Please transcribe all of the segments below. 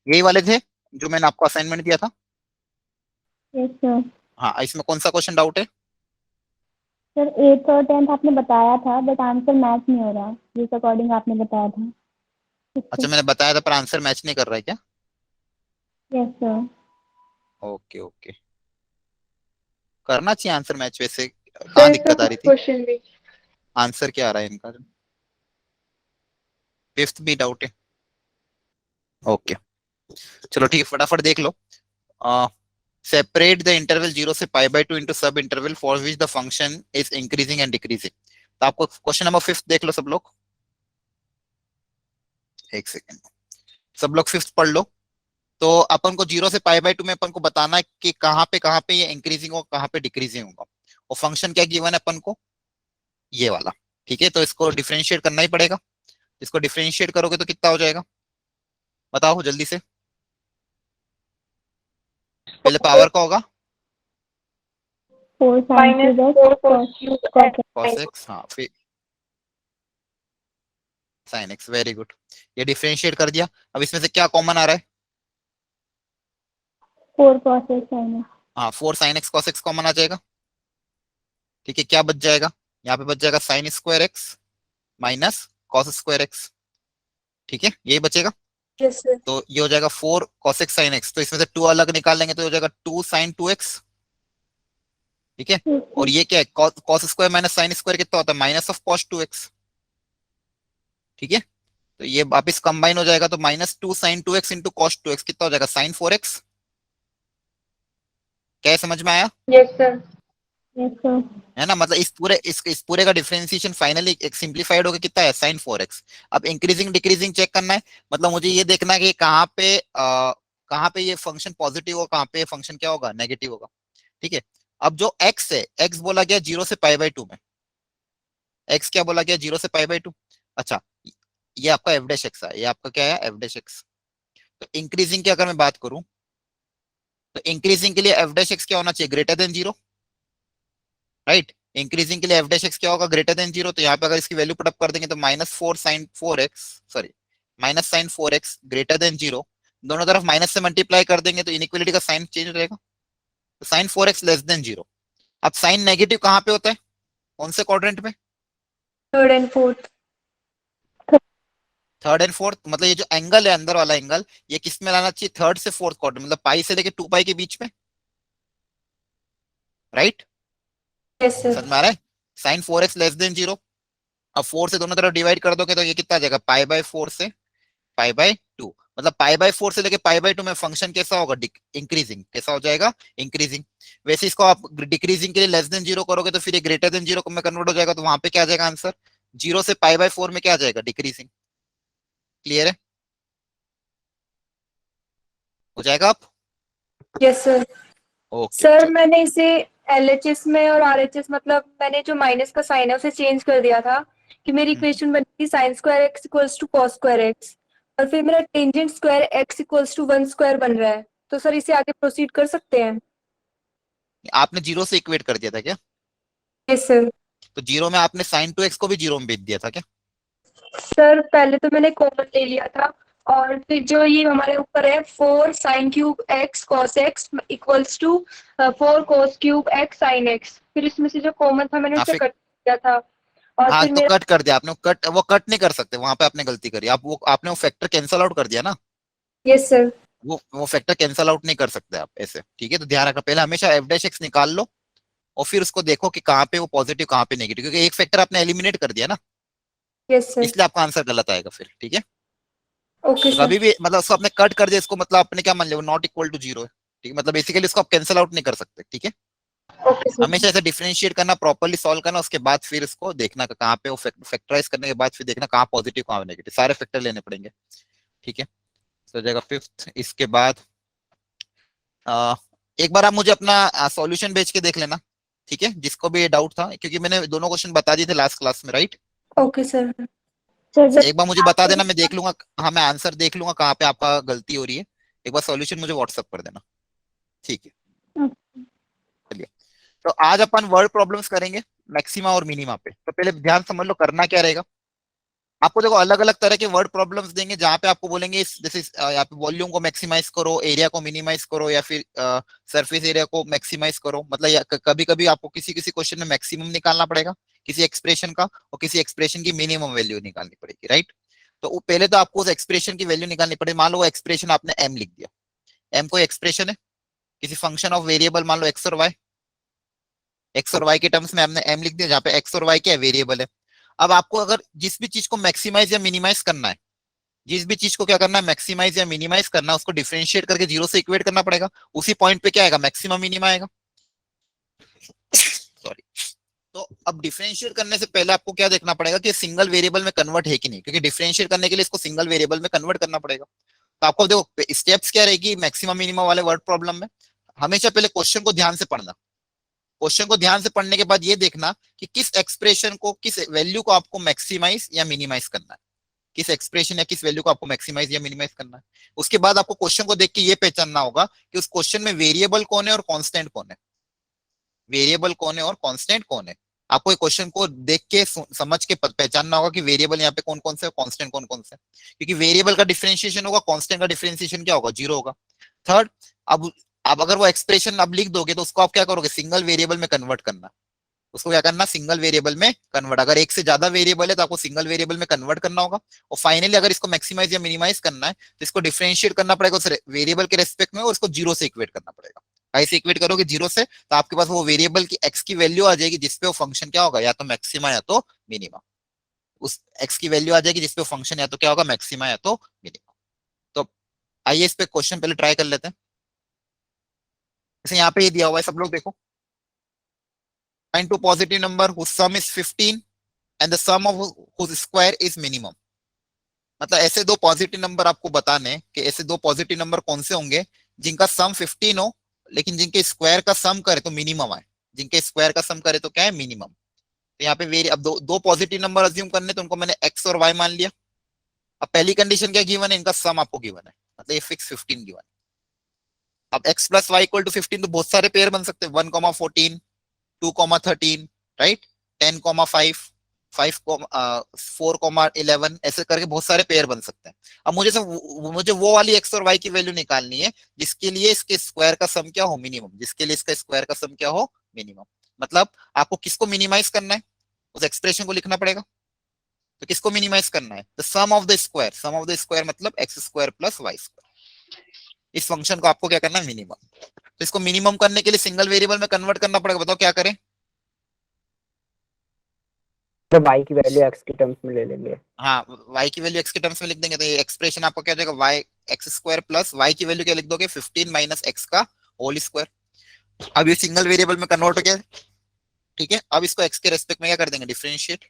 यही वाले थे जो मैंने आपको असाइनमेंट दिया था। Yes sir. हाँ, इसमें कौन सा क्वेश्चन डाउट है? सर 8th और 10th आपने बताया था, बट आंसर मैच नहीं हो रहा जिस अकॉर्डिंग आपने बताया था अच्छा, उससे। मैंने बताया था पर आंसर मैच नहीं कर रहा है क्या? Yes sir. ओके ओके, करना चाहिए आंसर मैच वैसे। कहाँ सर इसका दिक्कत आ रही फिफ्थ थी? क्वेश्चन भी। आंसर क्या आ रहा है इनका? फिफ्थ भी डाउट है। ओके, चलो ठीक है, फटाफट देख लो। सेपरेट द इंटरवल 0 से π/2 इंटू सब interval for which the function is increasing and decreasing. तो आपको क्वेश्चन नंबर फिफ्थ देख लो सब लोग। एक सेकेंड, सब लोग फिफ्थ पढ़ लो। तो अपन को 0 से π/2 में अपन को बताना है कि कहाँ पे ये इंक्रीजिंग होगा, कहाँ पे डिक्रीजिंग होगा। और फंक्शन क्या गिवन है अपन को? ये वाला। ठीक है, तो इसको डिफरेंशिएट करना ही पड़ेगा। इसको डिफरेंशिएट करोगे तो कितना हो जाएगा? बताओ जल्दी से। पहले पावर का होगा 4 sine minus cube four x cos cos cube cos cos x. x, हाँ फिर sin x। वेरी गुड, ये डिफरेंशिएट कर दिया। अब इसमें से क्या कॉमन आ रहा है? 4 कॉस एक्स साइन एक्स। हाँ, 4 sin x cos x common आ जाएगा। ठीक है, क्या बच जाएगा? यहाँ पे बच जाएगा sin² x माइनस cos²x। ठीक है, यही बचेगा। Yes sir. तो ये हो जाएगा 4 cos x sin x, तो इसमें से 2 अलग निकाल लेंगे तो हो जाएगा 2 sin 2x। ठीक है, और ये क्या है? cos² माइनस sin² कितना होता है? -(cos2x)। ठीक है, तो ये वापिस कंबाइन हो जाएगा, तो -2 sin 2x इंटू cos2x कितना हो जाएगा? sin 4x। क्या है, समझ में आया? Yes sir. Yes sir. है ना, मतलब इस पूरे का डिफरेंशिएशन फाइनली एक सिंप्लीफाइड होकर कितना है? sin 4x। अब इंक्रीजिंग डिक्रीजिंग चेक करना है, मतलब मुझे ये देखना है कि कहाँ पे ये फंक्शन पॉजिटिव होगा, कहाँ पे ये फंक्शन क्या होगा? नेगेटिव होगा। ठीक है, अब जो x है, x बोला गया 0 से π/2 में। x क्या बोला गया? 0 से π/2। अच्छा, ये आपका एफ डैश एक्स है, ये आपका क्या है? F dash x. तो इंक्रीजिंग की अगर मैं बात करूं, तो इंक्रीजिंग के लिए एफ डैश एक्स क्या होना चाहिए? Greater than 0। राइट, इंक्रीजिंग के लिए एफ डैश एक्स क्या होगा? Greater than 0। तो यहाँ पे अगर इसकी वैल्यू पुटअप कर देंगे तो -4 sin 4x, sorry, -sin 4x greater than 0। दोनों तरफ माइनस से मल्टीप्लाई कर देंगे तो इनइक्वलिटी का साइन चेंज हो जाएगा। तो sin 4x लेस देन 0। अब साइन नेगेटिव कहाँ पे होता है? कौन से क्वाड्रेंट में? Third and fourth. Third and fourth, मतलब ये जो एंगल है अंदर वाला एंगल, ये किस में लाना चाहिए? थर्ड से फोर्थ क्वाड्रेंट, मतलब पाई से लेके 2π के बीच में। Right, yes sir. समझ में आ रहा है? sin 4x less than 0। अब 4 से दोनों तरफ डिवाइड कर दोगे तो ये कितना आ जाएगा? π/4 से π/2। मतलब π/4 से लेके π/2 में फंक्शन कैसा होगा? इंक्रीजिंग। कैसा हो जाएगा? इंक्रीजिंग। वैसे इसको आप डिक्रीजिंग के लिए लेस देन 0 करोगे तो फिर ये ग्रेटर देन 0 में कन्वर्ट हो जाएगा, तो वहां पे क्या आ जाएगा आंसर? 0 से π/4 में क्या आ जाएगा? डिक्रीजिंग। क्लियर है? हो जाएगा आप? Yes sir. ओके सर चलो। मैंने इसे एलएचएस में और आरएचएस, मतलब मैंने जो माइनस का साइन है उसे चेंज कर दिया था कि मेरी हम्म, इक्वेशन बनेगी sin² x equals to cos² x, और फिर मेरा tangent square x equals to 1² बन रहा है। तो सर इसे आगे प्रोसीड कर सकते हैं? आपने 0 से इक्वेट कर दिया था क्या? Yes sir. तो 0 में आपने sin 2x को भी 0 में भेज दिया था क्या? सर पहले तो मैंने कॉमन ले लिया था, और फिर जो ये हमारे ऊपर है 4 sin³ x cos x equals to 4 cos³ x sin x, फिर इसमें से जो कॉमन था मैंने हाँ उसे फिर, कट किया था, और हाँ फिर तो मेरा। कट कर दिया आपने। वो कट नहीं कर सकते, वहां पे आपने गलती करी। आप वो आपने वो फैक्टर कैंसल आउट कर दिया ना। Yes sir. वो फैक्टर कैंसल आउट नहीं कर सकते आप ऐसे। ठीक है, तो ध्यान रखना, पहले हमेशा एफ डैश एक्स निकाल लो और फिर उसको देखो कि कहाँ पे वो पॉजिटिव कहाँ पे नेगेटिव, क्योंकि एक फैक्टर आपने एलिमिनेट कर दिया ना, यस सर। इसलिए आपका आंसर गलत आएगा फिर। ठीक है, ओके तो सर। कभी भी मतलब उसको आपने कट कर दिया, इसको मतलब आपने क्या मान लिया? वो नॉट इक्वल टू 0 है। ठीक है, मतलब बेसिकली इसको आप कैंसल आउट नहीं कर सकते। ठीक है, ओके सर। हमेशा ऐसे डिफरेंशिएट करना, प्रॉपर्ली सॉल्व करना, उसके बाद फिर इसको देखना कि कहाँ पे वो फैक्टराइज करने के बाद फिर देखना कहाँ पॉजिटिव कहाँ नेगेटिव, सारे फैक्टर लेने पड़ेंगे। ठीक है, तो हो जाएगा फिफ्थ। इसके बाद आ, एक बार आप मुझे अपना सॉल्यूशन भेज के देख लेना। ठीक है, जिसको भी ये डाउट था, क्योंकि मैंने दोनों क्वेश्चन बता दिए थे लास्ट क्लास में, right? Okay sir. Sir sir एक बार मुझे बता देना, मैं देख लूंगा। हाँ, मैं आंसर देख लूंगा कहाँ पे आपका गलती हो रही है। एक बार सॉल्यूशन मुझे व्हाट्सअप कर देना। ठीक है, चलिए। तो आज अपन वर्ड प्रॉब्लम्स करेंगे, मैक्सिमा और मिनिमा पे। तो पहले ध्यान समझ लो करना क्या रहेगा। आपको देखो अलग अलग तरह के वर्ड प्रॉब्लम्स देंगे जहां पे आपको बोलेंगे जैसे यहाँ पे वॉल्यूम को मैक्सिमाइज करो, एरिया को मिनिमाइज करो, या फिर सरफेस एरिया को मैक्सिमाइज करो। मतलब कभी कभी आपको किसी किसी क्वेश्चन में मैक्सिमम निकालना पड़ेगा किसी एक्सप्रेशन का, और किसी एक्सप्रेशन की मिनिमम वैल्यू निकालनी पड़ेगी, राइट। तो पहले तो आपको उस एक्सप्रेशन की वैल्यू निकालनी पड़ेगी। मान लो वो एक्सप्रेशन आपने एम लिख दिया, एम कोई एक्सप्रेशन है किसी फंक्शन ऑफ वेरिएबल, मान लो एक्स और वाई, एक्स और वाई के टर्म्स में हमने एम लिख दिया, जहाँ पे एक्स और वाई क्या वेरिएबल है। अब आपको अगर जिस भी चीज को मैक्सिमाइज या मिनिमाइज करना है, जिस भी चीज को क्या करना है मैक्सिमाइज या मिनिमाइज करना है, उसको डिफरेंशिएट करके जीरो से इक्वेट करना पड़ेगा। उसी पॉइंट पे क्या आएगा, मैक्सिमम मिनिमा आएगा। सॉरी। तो अब डिफरेंशिएट करने से पहले आपको क्या देखना पड़ेगा कि सिंगल वेरिएबल में कन्वर्ट है कि नहीं, क्योंकि डिफरेंशिएट करने के लिए इसको सिंगल वेरिएबल में कन्वर्ट करना पड़ेगा। तो आपको देखो स्टेप्स क्या रहेगी मैक्सिमम मिनिमम वाले वर्ड प्रॉब्लम में। हमेशा पहले क्वेश्चन को ध्यान से पढ़ना, क्वेश्चन को ध्यान से पढ़ने के बाद ये देखना कि किस एक्सप्रेशन को, किस वैल्यू को आपको मैक्सिमाइज या मिनिमाइज करना है, किस एक्सप्रेशन या किस वैल्यू को आपको मैक्सिमाइज या मिनिमाइज करना है। उसके बाद आपको क्वेश्चन को देख के ये पहचानना होगा कि उस क्वेश्चन में वेरिएबल कौन है और कांस्टेंट कौन है, वेरिएबल कौन है और कांस्टेंट कौन है। आपको क्वेश्चन को देख के समझ के पहचानना होगा कि वेरिएबल यहाँ पे कौन कौन से, कांस्टेंट कौन कौन से। क्योंकि वेरिएबल का डिफरेंशिएशन होगा, कांस्टेंट का डिफरेंशिएशन क्या होगा, जीरो होगा। थर्ड, अब अगर वो एक्सप्रेशन अब लिख दोगे तो उसको आप क्या करोगे, सिंगल वेरिएबल में कन्वर्ट करना, उसको क्या करना, सिंगल वेरिएबल में कन्वर्ट। अगर एक से ज्यादा वेरिएबल है तो आपको सिंगल वेरिएबल में कन्वर्ट करना होगा। और फाइनली अगर इसको मैक्सिमाइज या मिनिमाइज करना है तो इसको डिफरेंशिएट करना पड़ेगा उस वेरिएबल के रेस्पेक्ट में, और इसको जीरो से इक्वेट करना पड़ेगा। ऐसे इक्वेट करोगे जीरो से तो आपके पास वो वेरिएबल की एक्स की वैल्यू आ जाएगी जिसपे वो फंक्शन क्या होगा, या तो मैक्सिमा या तो मिनिमा। उस एक्स की वैल्यू आ जाएगी जिसपे फंक्शन या तो क्या होगा, मैक्सिमा या तो मिनिमा। तो आइए इस पे क्वेश्चन पहले ट्राई कर लेते हैं। जैसे यहाँ पे ये दिया हुआ है, सब लोग देखो। Find two positive number whose sum is 15 and the sum of whose square is minimum। मतलब ऐसे दो पॉजिटिव नंबर आपको बताने कि ऐसे दो पॉजिटिव नंबर कौन से होंगे जिनका सम 15 हो, लेकिन जिनके स्क्वायर का सम करे तो मिनिमम आए, जिनके स्क्वायर का सम करे तो क्या है, मिनिमम। तो यहाँ पे वेरी अब दो पॉजिटिव नंबर अज्यूम करने, तो उनको मैंने एक्स और वाई मान लिया। अब पहली कंडीशन क्या गिवन है, इनका सम आपको गिवन है, मतलब ये फिक्स 15 गिवन है। अब x plus y equal to 15, तो बहुत सारे पेयर बन सकते हैं, 1,14, 2,13, राइट, 10,5, 4,11, ऐसे करके बहुत सारे पेयर बन सकते हैं। अब मुझे वो वाली एक्स और वाई की वैल्यू निकालनी है जिसके लिए इसके स्क्वायर का सम क्या हो, मिनिमम, जिसके लिए इसका स्क्वायर का सम क्या हो, मिनिमम। मतलब आपको किसको मिनिमाइज करना है, उस एक्सप्रेशन को लिखना पड़ेगा। तो किसको मिनिमाइज करना है, the sum of the square, sum of the square मतलब x square plus y square. इस फंक्शन को आपको क्या करना है, मिनिमम। तो इसको मिनिमम करने के लिए सिंगल वेरिएबल में कन्वर्ट करना पड़ेगा। बताओ क्या करें। तो y की वैल्यू x के टर्म्स में ले लेंगे। हाँ, y की वैल्यू x के टर्म्स में लिख देंगे तो ये एक्सप्रेशन आपको क्या जाएगा, y x square plus y की वैल्यू क्या लिख दोगे, 15 माइनस x का होल स्क्वायर। अब ये सिंगल वेरिएबल में कन्वर्ट हो गया, ठीक है। अब इसको x के रेस्पेक्ट में क्या कर देंगे, डिफरेंशिएट।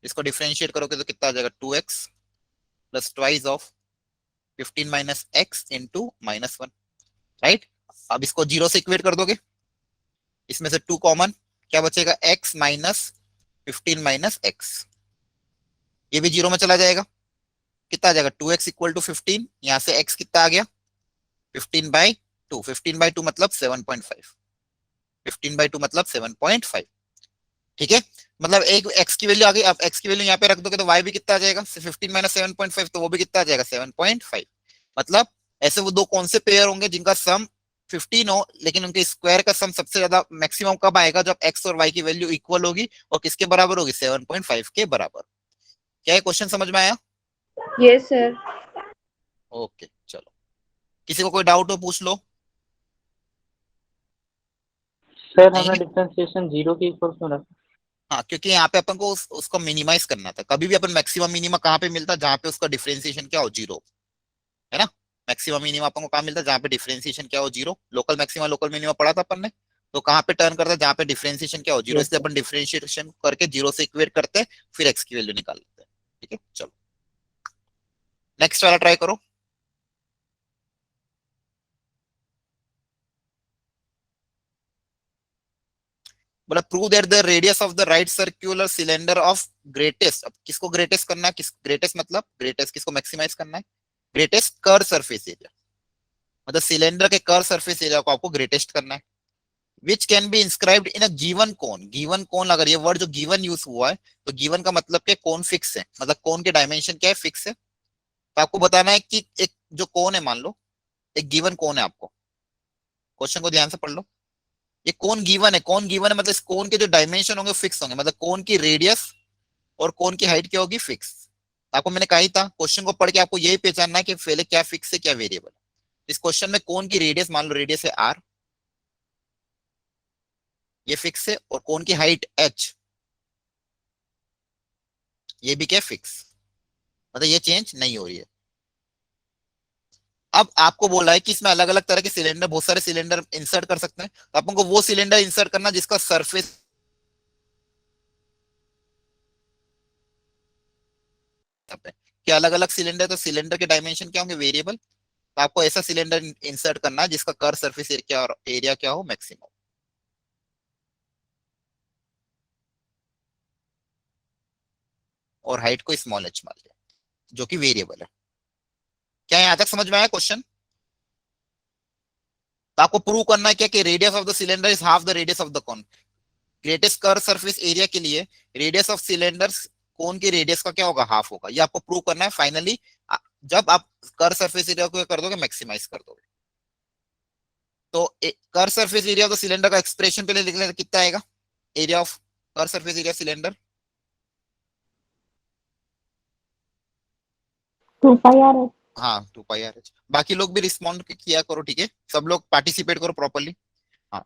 इसको डिफरेंशिएट करोगे तो कितना आ जाएगा, 2x plus twice of 15 minus x into -1, right. अब इसको जीरो से इक्वेट कर दोगे, इसमें से 2 कॉमन, क्या बचेगा, x माइनस 15 माइनस x, ये भी जीरो में चला जाएगा, कितना आ जाएगा, 2x इक्वल टू 15, यहां से x कितना आ गया, 15/2, 15/2 मतलब 7.5, 15/2 मतलब 7.5, ठीक है। मतलब एक x की वैल्यू आ गई। अब x की वैल्यू यहाँ पे रख दोगे तो y भी कितना आ जाएगा, 15 माइनस 7.5, तो वो भी कितना आ जाएगा, 7.5। मतलब ऐसे वो दो कौन से पेयर होंगे जिनका सम 15 हो, लेकिन उनके स्क्वायर का सम सबसे ज्यादा मैक्सिमम कब आएगा, जब x और y की वैल्यू इक्वल होगी, और किसके बराबर होगी, 7.5 के बराबर। क्या ये क्वेश्चन समझ में आया। Yes sir. ओके चलो, किसी को कोई डाउट हो पूछ लो। सर नहीं हमें है? डिफरेंशिएशन जीरो के इक्वल क्यों रखा। हाँ, क्योंकि यहाँ पे अपन को उसको मिनिमाइज करना था। कभी भी अपन मैक्सिमम मिनिमा कहाँ पे मिलता, जहाँ पे उसका डिफरेंशिएशन क्या हो, जीरो, है ना। मैक्सिमम मिनिमा अपन को कहाँ मिलता है, जहाँ पे डिफरेंशिएशन क्या हो, zero. Local maxima local minima पढ़ा था अपन ने, तो कहाँ पे टर्न करता है, जहाँ पे डिफरेंशिएशन क्या हो, जीरो। Yes, इसलिए sir. अपन डिफरेंशिएशन करके जीरो से इक्वेट करते हैं, फिर एक्स की वैल्यू निकाल लेते हैं, ठीक है। चलो नेक्स्ट वाला ट्राई करो। बोला prove that the radius of the right circular cylinder of greatest. अब किसको ग्रेटेस्ट करना है, किस ग्रेटेस्ट मतलब ग्रेटेस्ट किसको मैक्सिमाइज करना है, ग्रेटेस्ट कर्व सरफेस एरिया, मतलब सिलेंडर के कर्व सरफेस एरिया को आपको ग्रेटेस्ट करना है। Which can be inscribed in a given cone. Given cone, अगर ये वर्ड जो गिवन यूज हुआ है तो गिवन का मतलब क्या, कोन फिक्स है, मतलब कोन के डायमेंशन क्या है, फिक्स है। तो आपको बताना है कि एक जो कोन है, मान लो एक गिवन कोन है, आपको क्वेश्चन को ध्यान से पढ़ लो। ये कोन गिवन है, कोन गिवन है मतलब इस कोन के जो डायमेंशन होंगे फिक्स होंगे, मतलब कोन की रेडियस और कोन की हाइट क्या होगी, फिक्स। आपको मैंने कहा ही था क्वेश्चन को पढ़ के आपको यही पहचानना है कि पहले क्या फिक्स है क्या वेरिएबल। इस क्वेश्चन में कोन की रेडियस, मान लो रेडियस है आर, ये फिक्स है, और कोन की हाइट एच, ये भी क्या फिक्स, मतलब ये चेंज नहीं हो रही है। अब आपको बोला है कि इसमें अलग अलग तरह के सिलेंडर, बहुत सारे सिलेंडर इंसर्ट कर सकते हैं, तो अपन को वो सिलेंडर इंसर्ट करना जिसका सरफेस कि अलग अलग सिलेंडर, तो सिलेंडर के डायमेंशन क्या होंगे, वेरिएबल। तो आपको ऐसा सिलेंडर इंसर्ट करना है जिसका कर सरफेस एरिया और एरिया क्या हो, मैक्सिमम। और हाइट को स्मॉल एच मान लिया, जो कि वेरिएबल है। क्या यहां तक समझ में आया क्वेश्चन? तो आपको प्रूव करना है क्या कि radius of the cylinder is half the radius of the cone. Greatest curved surface area के लिए रेडियस ऑफ सिलेंडर कोन की रेडियस का क्या होगा, हाफ होगा। ये आपको प्रूव करना है फाइनली, जब आप कर सरफेस एरिया को कर दोगे, मैक्सिमाइज कर दोगे। तो curved surface area of the cylinder का एक्सप्रेशन पहले लिख लेते, कितना आएगा area of curved surface area cylinder, 2 π r। हाँ 2 π r h। बाकी लोग भी रिस्पॉन्ड किया करो, ठीक है, सब लोग पार्टिसिपेट करो प्रॉपरली। हाँ,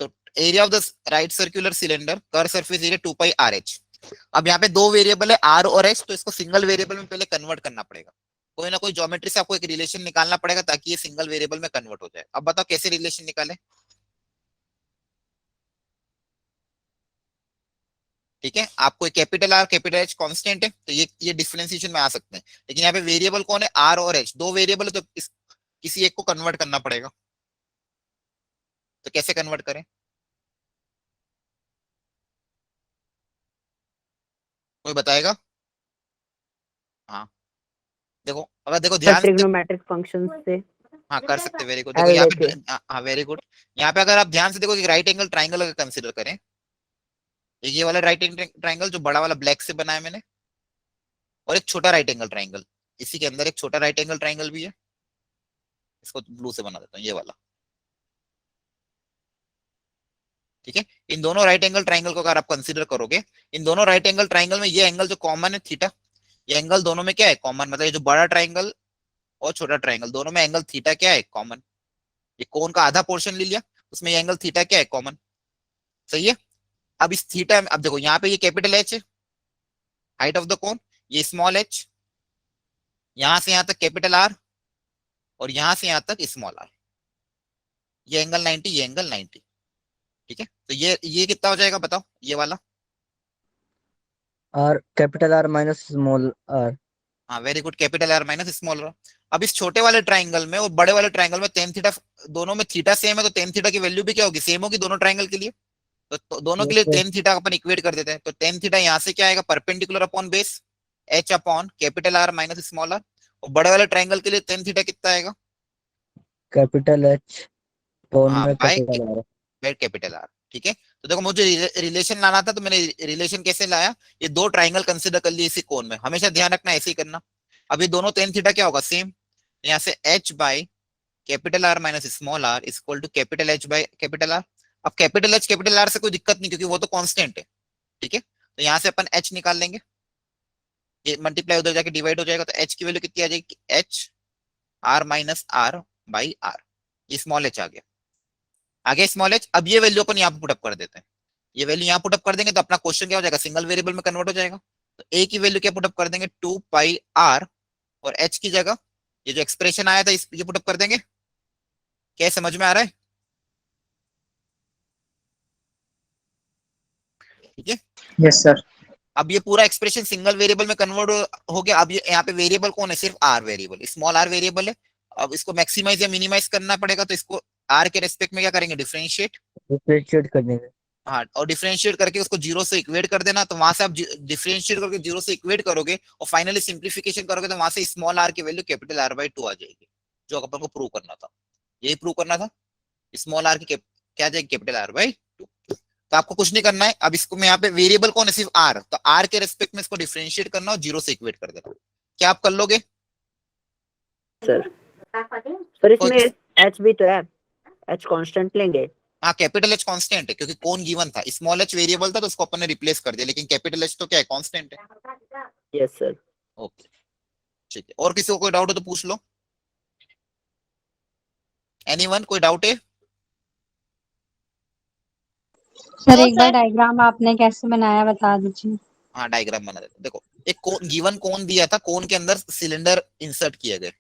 तो area of the right circular cylinder curved surface area 2 π r h। अब यहाँ पे दो वेरिएबल है आर और एच, तो इसको सिंगल वेरिएबल में पहले कन्वर्ट करना पड़ेगा। कोई ना कोई ज्योमेट्री से आपको एक रिलेशन निकालना पड़ेगा ताकि ये सिंगल वेरिएबल में कन्वर्ट हो जाए। अब बताओ कैसे रिलेशन निकाले। ठीक है, आपको capital R capital H constant है, तो ये डिफरेंशिएशन में आ सकते हैं। लेकिन यहाँ पे वेरिएबल कौन है, आर और एच, दो वेरिएबल है, तो किसी एक को कन्वर्ट करना पड़ेगा। तो कैसे कन्वर्ट करें, कोई बताएगा? हाँ, देखो अगर देखो सर ध्यान से, ट्रिग्नोमेट्रिक फंक्शन से हाँ कर सकते, वेरी गुड। देखो एल यहाँ पे लेके। हाँ वेरी गुड। यहाँ पे अगर आप ध्यान से देखो कि राइट एंगल ट्राइंगल अगर कंसिडर करें, ये वाला राइट एंगल ट्राइंगल जो बड़ा वाला ब्लैक से बनाया मैंने, और एक छोटा राइट एंगल ट्राइंगल, इसी के अंदर एक छोटा राइट एंगल ट्राइंगल भी है, इसको ब्लू से बना देता हूँ, ये वाला। ठीक है, इन दोनों राइट एंगल ट्राइंगल को अगर आप कंसीडर करोगे, इन दोनों राइट एंगल ट्राइंगल में ये एंगल जो कॉमन है थीटा, ये एंगल दोनों में क्या है, कॉमन। मतलब ये जो बड़ा ट्राइंगल और छोटा ट्राइंगल दोनों में एंगल थीटा क्या है, कॉमन। ये कोन का आधा पोर्शन ले लिया, उसमें ये एंगल थीटा क्या है, कॉमन। सही है। अब इस थीटा में अब देखो यहाँ पे ये कैपिटल एच है, हाइट ऑफ द कोन, ये स्मॉल एच, यहां से यहां तक कैपिटल आर, और यहां से यहां तक स्मॉल आर। ये एंगल 90, ये एंगल 90। ठीक है, तो ये कितना हो जाएगा बताओ, ये वाला। R capital R minus small R. हाँ very good, capital R minus small R. अब इस छोटे वाले ट्राइंगल में और बड़े वाले ट्राइंगल में टेन थीटा, दोनों में थीटा सेम है, तो टेन थीटा की वैल्यू भी क्या होगी, सेम होगी दोनों ट्राइंगल के लिए। तो दोनों के लिए Yes, sir. टेन थीटा अपन इक्वेट कर देते हैं, तो टेन थीटा यहाँ से क्या आएगा, perpendicular upon base H upon capital R minus small R. और बड़े वाले ट्राइंगल के लिए टेन थीटा कितना आएगा, कैपिटल एच पोन हाँ में by capital R. Capital R. ठीक है, तो देखो मुझे रिलेशन लाना था, तो मैंने रिलेशन कैसे लाया, ये दो ट्राइंगल कंसिडर कर लिए इसी कोण में, हमेशा ध्यान रखना ऐसे ही करना। अब ये दोनों टेन थीटा क्या होगा, सेम। यहाँ से H by capital R minus small R is equal to capital H by capital R. अब कैपिटल एच कैपिटल आर से कोई दिक्कत नहीं, क्योंकि वो तो कांस्टेंट है। ठीक है, तो यहाँ से अपन एच निकाल लेंगे, ये मल्टीप्लाई उधर जाके डिवाइड हो जाएगा, तो एच की वैल्यू कितनी आ जाएगी, H R minus R by R. ये स्मॉल एच आ गया, आगे स्मॉल एच। अब ये वैल्यू अपन यहाँ पे पुटअप कर देते हैं, ये वैल्यू यहाँ पुटअप कर देंगे तो अपना क्वेश्चन क्या हो जाएगा, सिंगल वेरिएबल में कन्वर्ट हो जाएगा। तो ए की वैल्यू क्या पुटअप कर देंगे, 2 π r, और एच की जगह ये जो एक्सप्रेशन आया था ये पुटअप कर देंगे। क्या समझ में आ रहा है? ठीक है, यस सर। अब ये पूरा एक्सप्रेशन सिंगल वेरिएबल में कन्वर्ट हो गया। अब ये यहाँ पे वेरिएबल कौन है, सिर्फ R variable, small R variable है। अब इसको मैक्सिमाइज या मिनिमाइज करना पड़ेगा, तो इसको आर के रेस्पेक्ट में क्या करेंगे, डिफरेंशिएट। डिफरेंशिएट कर देंगे। हाँ, और डिफरेंशिएट करके उसको जीरो से इक्वेट कर देना, तो वहां से आप डिफरेंशिएट करके जीरो से इक्वेट करोगे और फाइनली सिंप्लीफिकेशन करोगे, तो वहां से स्मॉल आर की वैल्यू कैपिटल आर बाई 2 आ जाएगी, जो अपन को प्रूव करना था। यही प्रूव करना था, स्मॉल आर की क्या आ जाएगी कैपिटल आर बाई 2। तो आपको कुछ नहीं करना है, अब इसको मैं यहाँ पे वेरिएबल कौन है सिर्फ आर, तो आर के रेस्पेक्ट में इसको डिफरेंशिएट करना और 0 से इक्वेट कर देना। क्या आप कर लोगे? सर सर कोई इसमें एच भी तो है, एच कांस्टेंट लेंगे। हाँ कैपिटल एच कांस्टेंट है क्योंकि कौन गिवन था, स्मॉल एच वेरिएबल था तो उसको अपन ने रिप्लेस कर दिया, लेकिन कैपिटल एच तो क्या है, कांस्टेंट है। Yes sir. ओके ठीक है, और किसी को कोई डाउट हो तो पूछ लो। एनीवन कोई डाउट है? सर एक बार डायग्राम आपने कैसे बनाया बता दीजिए। हाँ डायग्राम बना देते, देखो एक कोन गिवन कोन दिया था, कोन के अंदर सिलेंडर इंसर्ट किए गए,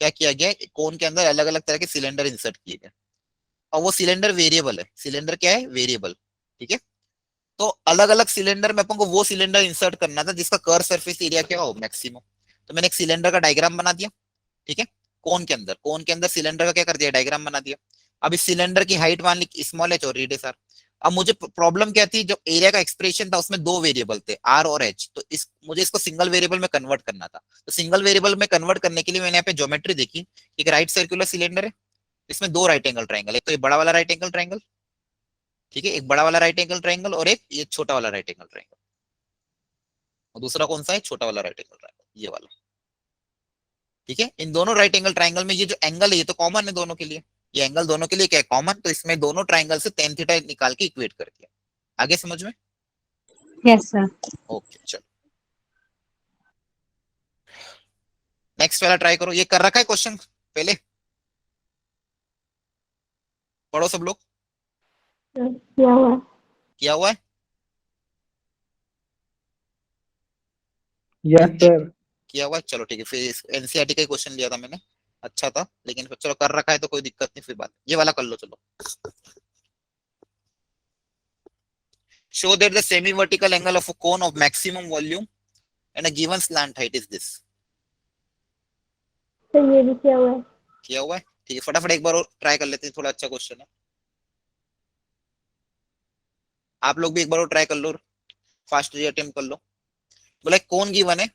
क्या किया गया, कोन के अंदर अलग अलग तरह के सिलेंडर इंसर्ट किए गए और वो सिलेंडर वेरिएबल है, सिलेंडर क्या है, वेरिएबल। ठीक है, तो अलग अलग सिलेंडर में अपन को वो सिलेंडर इंसर्ट करना था जिसका कर्व सरफेस एरिया क्या हो, मैक्सिमम। तो मैंने एक सिलेंडर का डायग्राम बना दिया, ठीक है, कोन के अंदर सिलेंडर का क्या कर दिया, डायग्राम बना दिया। अब इस सिलेंडर की हाइट मान ली स्मॉल एच और रेडियस आर। अब मुझे प्रॉब्लम क्या थी, जो एरिया का एक्सप्रेशन था उसमें दो वेरिएबल थे आर और एच, तो मुझे इसको सिंगल वेरिएबल में कन्वर्ट करना था। तो सिंगल वेरिएबल में कन्वर्ट करने के लिए मैंने यहाँ पे ज्योमेट्री देखी, एक राइट सर्कुलर सिलेंडर है, इसमें दो राइट एंगल ट्राइंगल, एक तो ये बड़ा वाला राइट एंगल ट्राइंगल, ठीक है, एक बड़ा वाला राइट एंगल ट्राइंगल और एक ये छोटा वाला राइट एंगल ट्राइंगल, और दूसरा कौन सा है, छोटा वाला राइट एंगल ट्राइंगल, ये वाला। ठीक है, इन दोनों राइट एंगल ट्राइंगल में ये जो एंगल है ये तो कॉमन है दोनों के लिए, ये एंगल दोनों के लिए क्या है, कॉमन, तो इसमें दोनों ट्राइंगल से tan थीटा निकाल के इक्वेट कर दिया। आगे समझ में? Yes sir. ओके चलो नेक्स्ट वाला ट्राई करो, ये कर रखा है क्वेश्चन पहले, पढ़ो सब लोग। किया हुआ है। किया हुआ है? Yes sir. किया हुआ है, चलो ठीक है, फिर एनसीईआरटी का क्वेश्चन लिया था मैंने, अच्छा था, लेकिन फिर चलो कर रखा है तो कोई दिक्कत नहीं, फिर बात ये वाला कर लो चलो। Show that the semi-vertical angle of a cone of maximum volume and a given slant height is this. तो ये भी किया हुआ है। किया हुआ है, ठीक है, फटाफट एक बार और ट्राई कर लेते हैं, थोड़ा अच्छा क्वेश्चन है, आप लोग भी एक बार और ट्राई कर लो, फास्ट अटेम्प्ट कर लो। बोला कौन गिवन है,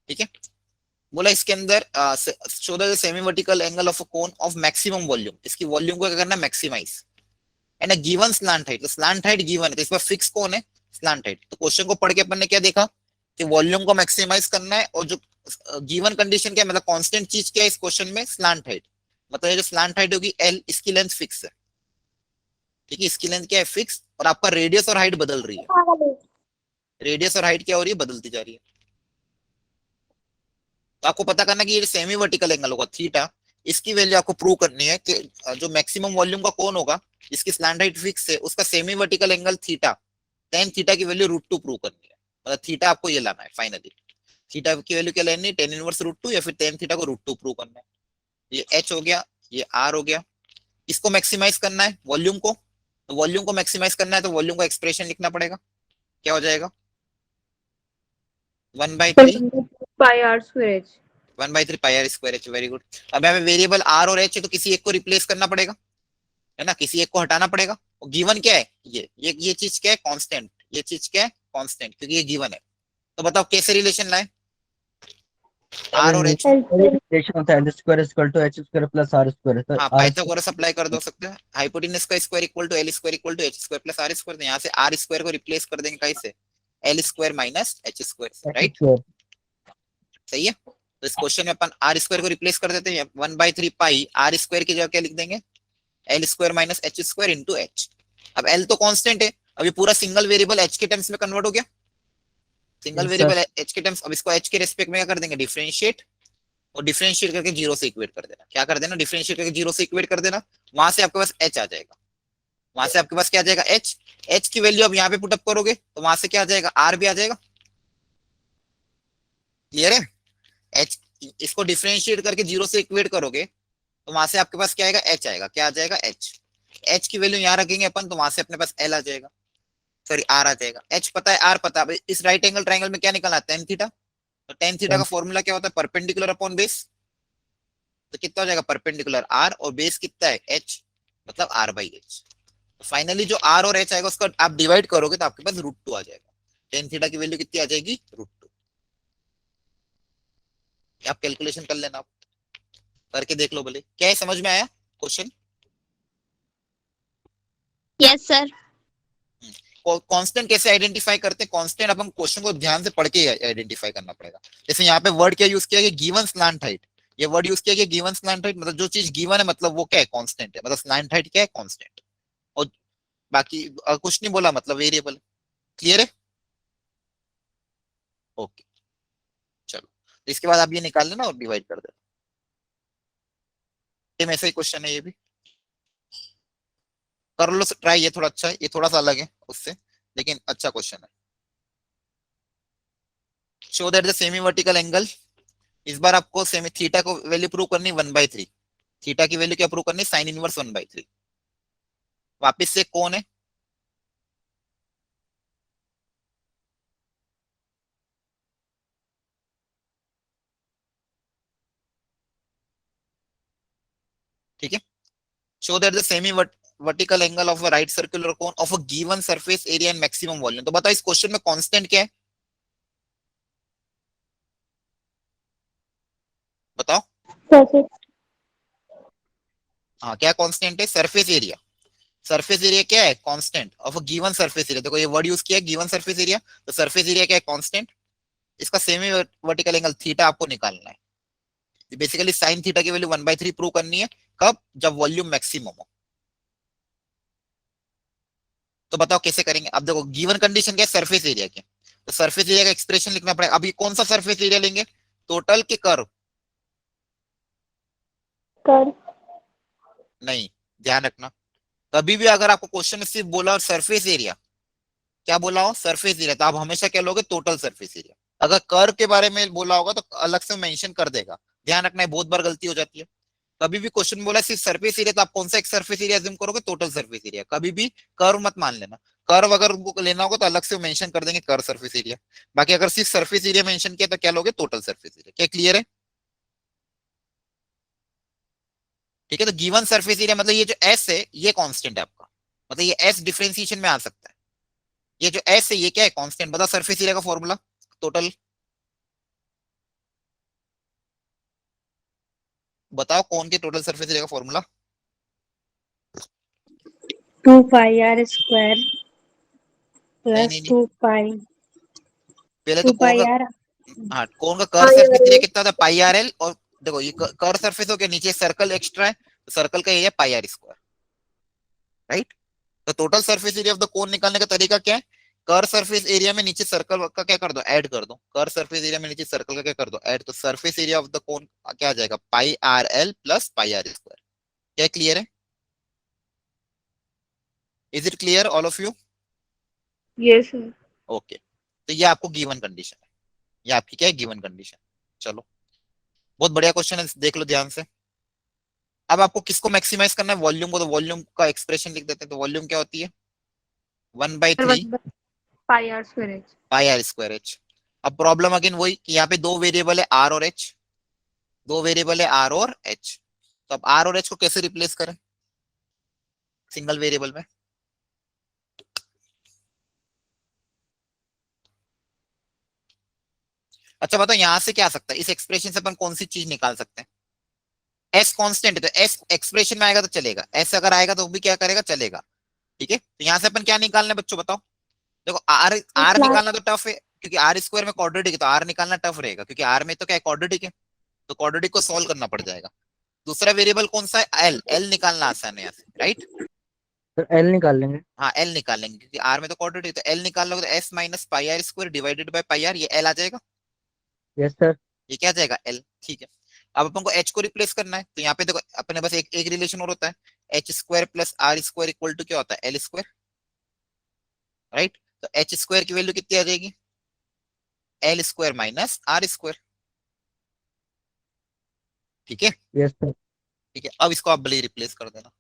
ठीक है, बोला इसके अंदर show the semi vertical angle of a cone of maximum volume, इसकी वॉल्यूम को क्या करना है, maximise, and a given slant height, तो स्लांट हाइट गिवन है तो इस पर फिक्स कौन है, स्लांट हाइट। तो क्वेश्चन को पढ़ के अपन ने क्या देखा कि वॉल्यूम को मैक्सिमाइज करना है, और जो गिवन कंडीशन क्या है, मतलब कांस्टेंट चीज क्या है इस क्वेश्चन में, स्लांट हाइट, मतलब ये जो स्लांट हाइट होगी एल, इसकी लेंथ फिक्स है, ठीक है, इसकी लेंथ क्या है, फिक्स, और आपका रेडियस और हाइट बदल रही है, रेडियस और हाइट क्या हो रही है, बदलती जा रही है। तो आपको पता करना कि ये सेमी वर्टिकल एंगल होगा थीटा, इसकी वैल्यू आपको प्रूव करनी है कि जो मैक्सिमम वॉल्यूम का कौन होगा जिसकी स्लैंट हाइट फिक्स है, उसका semi vertical angle theta, tan theta की वैल्यू √2 प्रूव करनी है, मतलब थीटा आपको ये लाना है फाइनली, थीटा की वैल्यू क्या लेनी है, tan इनवर्स √2 या फिर tan थीटा को √2 प्रूव करना है। ये h हो गया, ये r हो गया, इसको मैक्सिमाइज करना है वॉल्यूम को, तो वॉल्यूम को मैक्सिमाइज करना है तो वॉल्यूम का एक्सप्रेशन लिखना पड़ेगा, क्या हो जाएगा, 1/3 pi are square H. 1/3 pi are square H, very good. अब यहाँ पे वेरिएबल आर और एच है तो किसी एक को रिप्लेस करना पड़ेगा, है ना, किसी एक को हटाना पड़ेगा, और गिवन क्या है, ये चीज क्या है, कांस्टेंट, ये चीज क्या है, कांस्टेंट, क्योंकि ये गिवन है। तो बताओ कैसे रिलेशन लाए, आर और एच, रिलेशन होता है L square equal to H square plus R square, तो हाँ आर पाइथागोरस अप्लाई कर दो सकते हैं, हाइपोटेनस का square equal to L square equal to H square plus R square, यहाँ से आर स्क्वायर को रिप्लेस कर देंगे कैसे, L square minus H square, right, सही है। तो इस क्वेश्चन में अपन आर स्क्वायर को रिप्लेस कर देते हैं, 1/3 पाई आर स्क्वायर की जगह क्या लिख देंगे, L square minus H square into H. अब एल तो कांस्टेंट है, अब ये पूरा सिंगल वेरिएबल एच के टर्म्स में कन्वर्ट हो गया, सिंगल वेरिएबल एच के टर्म्स, अब इसको एच के रेस्पेक्ट में क्या कर देंगे, डिफरेंशिएट, और डिफरेंशिएट करके 0 से इक्वेट कर देना, क्या कर देना, डिफरेंशिएट करके 0 से इक्वेट कर देना, वहां से आपके पास एच आ जाएगा, वहां से आपके पास क्या आ जाएगा, एच, एच की वैल्यू अब यहाँ पे पुटअप करोगे तो वहां से क्या आ जाएगा, आर भी आ जाएगा, क्लियर है, एच, इसको डिफरेंशिएट करके 0 से इक्वेट करोगे तो वहां से आपके पास क्या आएगा, एच आएगा, क्या आ जाएगा, एच, एच की वैल्यू यहाँ रखेंगे अपन तो वहां से अपने पास एल आ जाएगा, सॉरी आर आ जाएगा, एच पता है, आर पता है, इस राइट एंगल ट्राइंगल में क्या निकलना है, tan थीटा, तो tan थीटा का फॉर्मूला क्या होता है, परपेंडिकुलर अपॉन बेस, तो कितना हो जाएगा, परपेंडिकुलर आर, और बेस कितना है, एच, मतलब आर बाई एच। तो फाइनली जो आर और एच आएगा उसका आप डिवाइड करोगे तो आपके पास √2 आ जाएगा, tan थीटा की वैल्यू कितनी आ जाएगी, √2, आप कैलकुलेशन कर लेना आप। करके देख लो भले, क्या है, समझ में आया क्वेश्चन? Yes sir. कांस्टेंट कैसे आइडेंटिफाई करते हैं? कांस्टेंट अपन क्वेश्चन को ध्यान से पढ़ के आइडेंटिफाई करना पड़ेगा। जैसे यहाँ पे वर्ड क्या यूज किया गया, गिवन स्लैंट हाइट। ये वर्ड यूज किया गया गिवन स्लैंट हाइट, मतलब जो चीज गिवन है मतलब वो क्या है, कांस्टेंट है, मतलब स्लैंट हाइट क्या है, कांस्टेंट। और बाकी कुछ नहीं बोला, मतलब वेरिएबल। क्लियर है? ओके चलो, तो इसके बाद आप ये निकाल लेना और डिवाइड कर देना। सेम ऐसा ही क्वेश्चन है ये भी, कर लो ट्राई। ये थोड़ा अच्छा है, ये थोड़ा सा अलग है उससे, लेकिन अच्छा क्वेश्चन है। Show that the semi vertical angle, इस बार आपको सेमी थीटा को वैल्यू प्रूव करनी 1/3। थीटा की वैल्यू क्या प्रूव करनी, साइन इनवर्स 1/3। वापिस से कौन है, ठीक है। Show that the semi vertical angle of a right circular cone of a given surface area and maximum volume. तो बताओ इस क्वेश्चन में कांस्टेंट क्या है, बताओ। सरफेस हाँ क्या कांस्टेंट है, सरफेस एरिया। सरफेस एरिया क्या है, constant of a given surface area. देखो ये वर्ड यूज किया है गिवन सरफेस एरिया, तो सरफेस एरिया क्या है, कांस्टेंट। इसका सेमी वर्टिकल एंगल थीटा आपको निकालना है। बेसिकली साइन थीटा की वैल्यू 1/3 प्रूव करनी है, कब, जब वॉल्यूम मैक्सिमम हो। तो बताओ कैसे करेंगे। अब देखो गिवन कंडीशन क्या है, सरफेस एरिया की, तो सरफेस एरिया का एक्सप्रेशन लिखना पड़ेगा। अब ये कौन सा सरफेस एरिया लेंगे, टोटल के कर्व? कर नहीं, ध्यान रखना, कभी भी अगर आपको क्वेश्चन में सिर्फ बोला और सरफेस एरिया, क्या बोला हो, सरफेस एरिया, तो आप हमेशा क्या लोगे, टोटल सरफेस एरिया। अगर कर्व के बारे में बोला होगा तो अलग से मेंशन कर देगा। ध्यान रखना है, बहुत बार गलती हो जाती है। कभी भी क्वेश्चन बोला सिर्फ सरफेस एरिया, तो आप कौन सा एक सरफेस एरिया अज्यूम करोगे, टोटल सरफेस एरिया। कभी भी कर्व मत मान लेना। कर्व अगर लेना होगा तो अलग से मेंशन कर देंगे कर्व सरफेस एरिया। बाकी अगर सिर्फ सरफेस एरिया मेंशन किया तो क्या लोगे, टोटल सरफेस एरिया। क्या क्लियर है? ठीक है, तो गिवन सरफेस एरिया मतलब ये जो एस है ये कांस्टेंट है आपका, मतलब ये एस डिफरेंशिएशन में आ सकता है। ये जो एस है ये क्या है, कांस्टेंट। बताओ सरफेस एरिया का फॉर्मूला, टोटल बताओ कौन के टोटल सरफेस एरिया का फॉर्मूला। 2 पाई आर स्क्वायर नहीं प्लस नहीं नहीं, 2 पाई पहले तो 2 कोण पाई का, आर हाँ कोण का कर्व हाँ सरफेस यार एरिया कितना था, पाई आर एल। और देखो ये कर्व सरफेस हो गया, नीचे सर्कल एक्स्ट्रा है, तो सर्कल का area pi are square, right. तो total surface area of the cone निकालने का तरीका क्या है, कर्व सरफेस एरिया में नीचे सर्कल का क्या कर दो, ऐड कर दो। कर्व सरफेस एरिया में नीचे सर्कल का क्या कर दो, ऐड। तो surface area of the cone क्या आ जाएगा, pi R L plus pi are square. क्या क्लियर है? Is it clear all of you? Yes sir. Okay, तो ये आपको गिवन कंडीशन है, ये आपकी क्या है, गिवन कंडीशन। चलो बहुत बढ़िया क्वेश्चन है, देख लो ध्यान से। अब आपको किसको मैक्सिमाइज करना है, वॉल्यूम को। तो वॉल्यूम का एक्सप्रेशन लिख देते हैं। तो वॉल्यूम क्या होती है, 1/3 pi are square H. Pi are square H. अब प्रॉब्लम अगेन वही कि यहाँ पे दो वेरिएबल है आर और एच, दो वेरिएबल है आर और एच। तो अब आर और एच को कैसे रिप्लेस करें सिंगल वेरिएबल में। अच्छा बताओ यहाँ से क्या आ सकता है, इस एक्सप्रेशन से अपन कौन सी चीज निकाल सकते हैं। एस कांस्टेंट है तो एस एक्सप्रेशन में आएगा तो चलेगा, एस अगर आएगा तो भी क्या करेगा, चलेगा। ठीक है, तो यहाँ से अपन क्या निकालना है बच्चों, बताओ। देखो आर आर निकालना तो टफ है, क्योंकि आर स्क्वायर में क्वाड्रेटिक है, तो आर निकालना टफ रहेगा, क्योंकि आर में तो क्या है, क्वाड्रेटिक है। तो क्वाड्रेटिक को सॉल्व करना पड़ जाएगा। दूसरा वेरिएबल कौन सा है, एल। एल निकालना आसान है यहाँ से, राइट। सर एल निकाल लेंगे। हाँ एल निकालेंगे, क्योंकि आर में तो क्वाड्रेटिक, तो एल निकाल लोगे तो S minus pi are square divided by pi R, ये एल आ जाएगा। Yes sir. ये क्या आ जाएगा, एल। ठीक है, अब अपन को एच को रिप्लेस करना है। तो यहाँ पे देखो अपने पास एक रिलेशन और होता है, H square plus R square equal to क्या होता है, एल स्क्वायर, राइट। तो एच स्क्वायर की वैल्यू कितनी आ जाएगी, L square minus R square. ठीक है, यस सर। ठीक है, अब इसको आप भले रिप्लेस कर देना।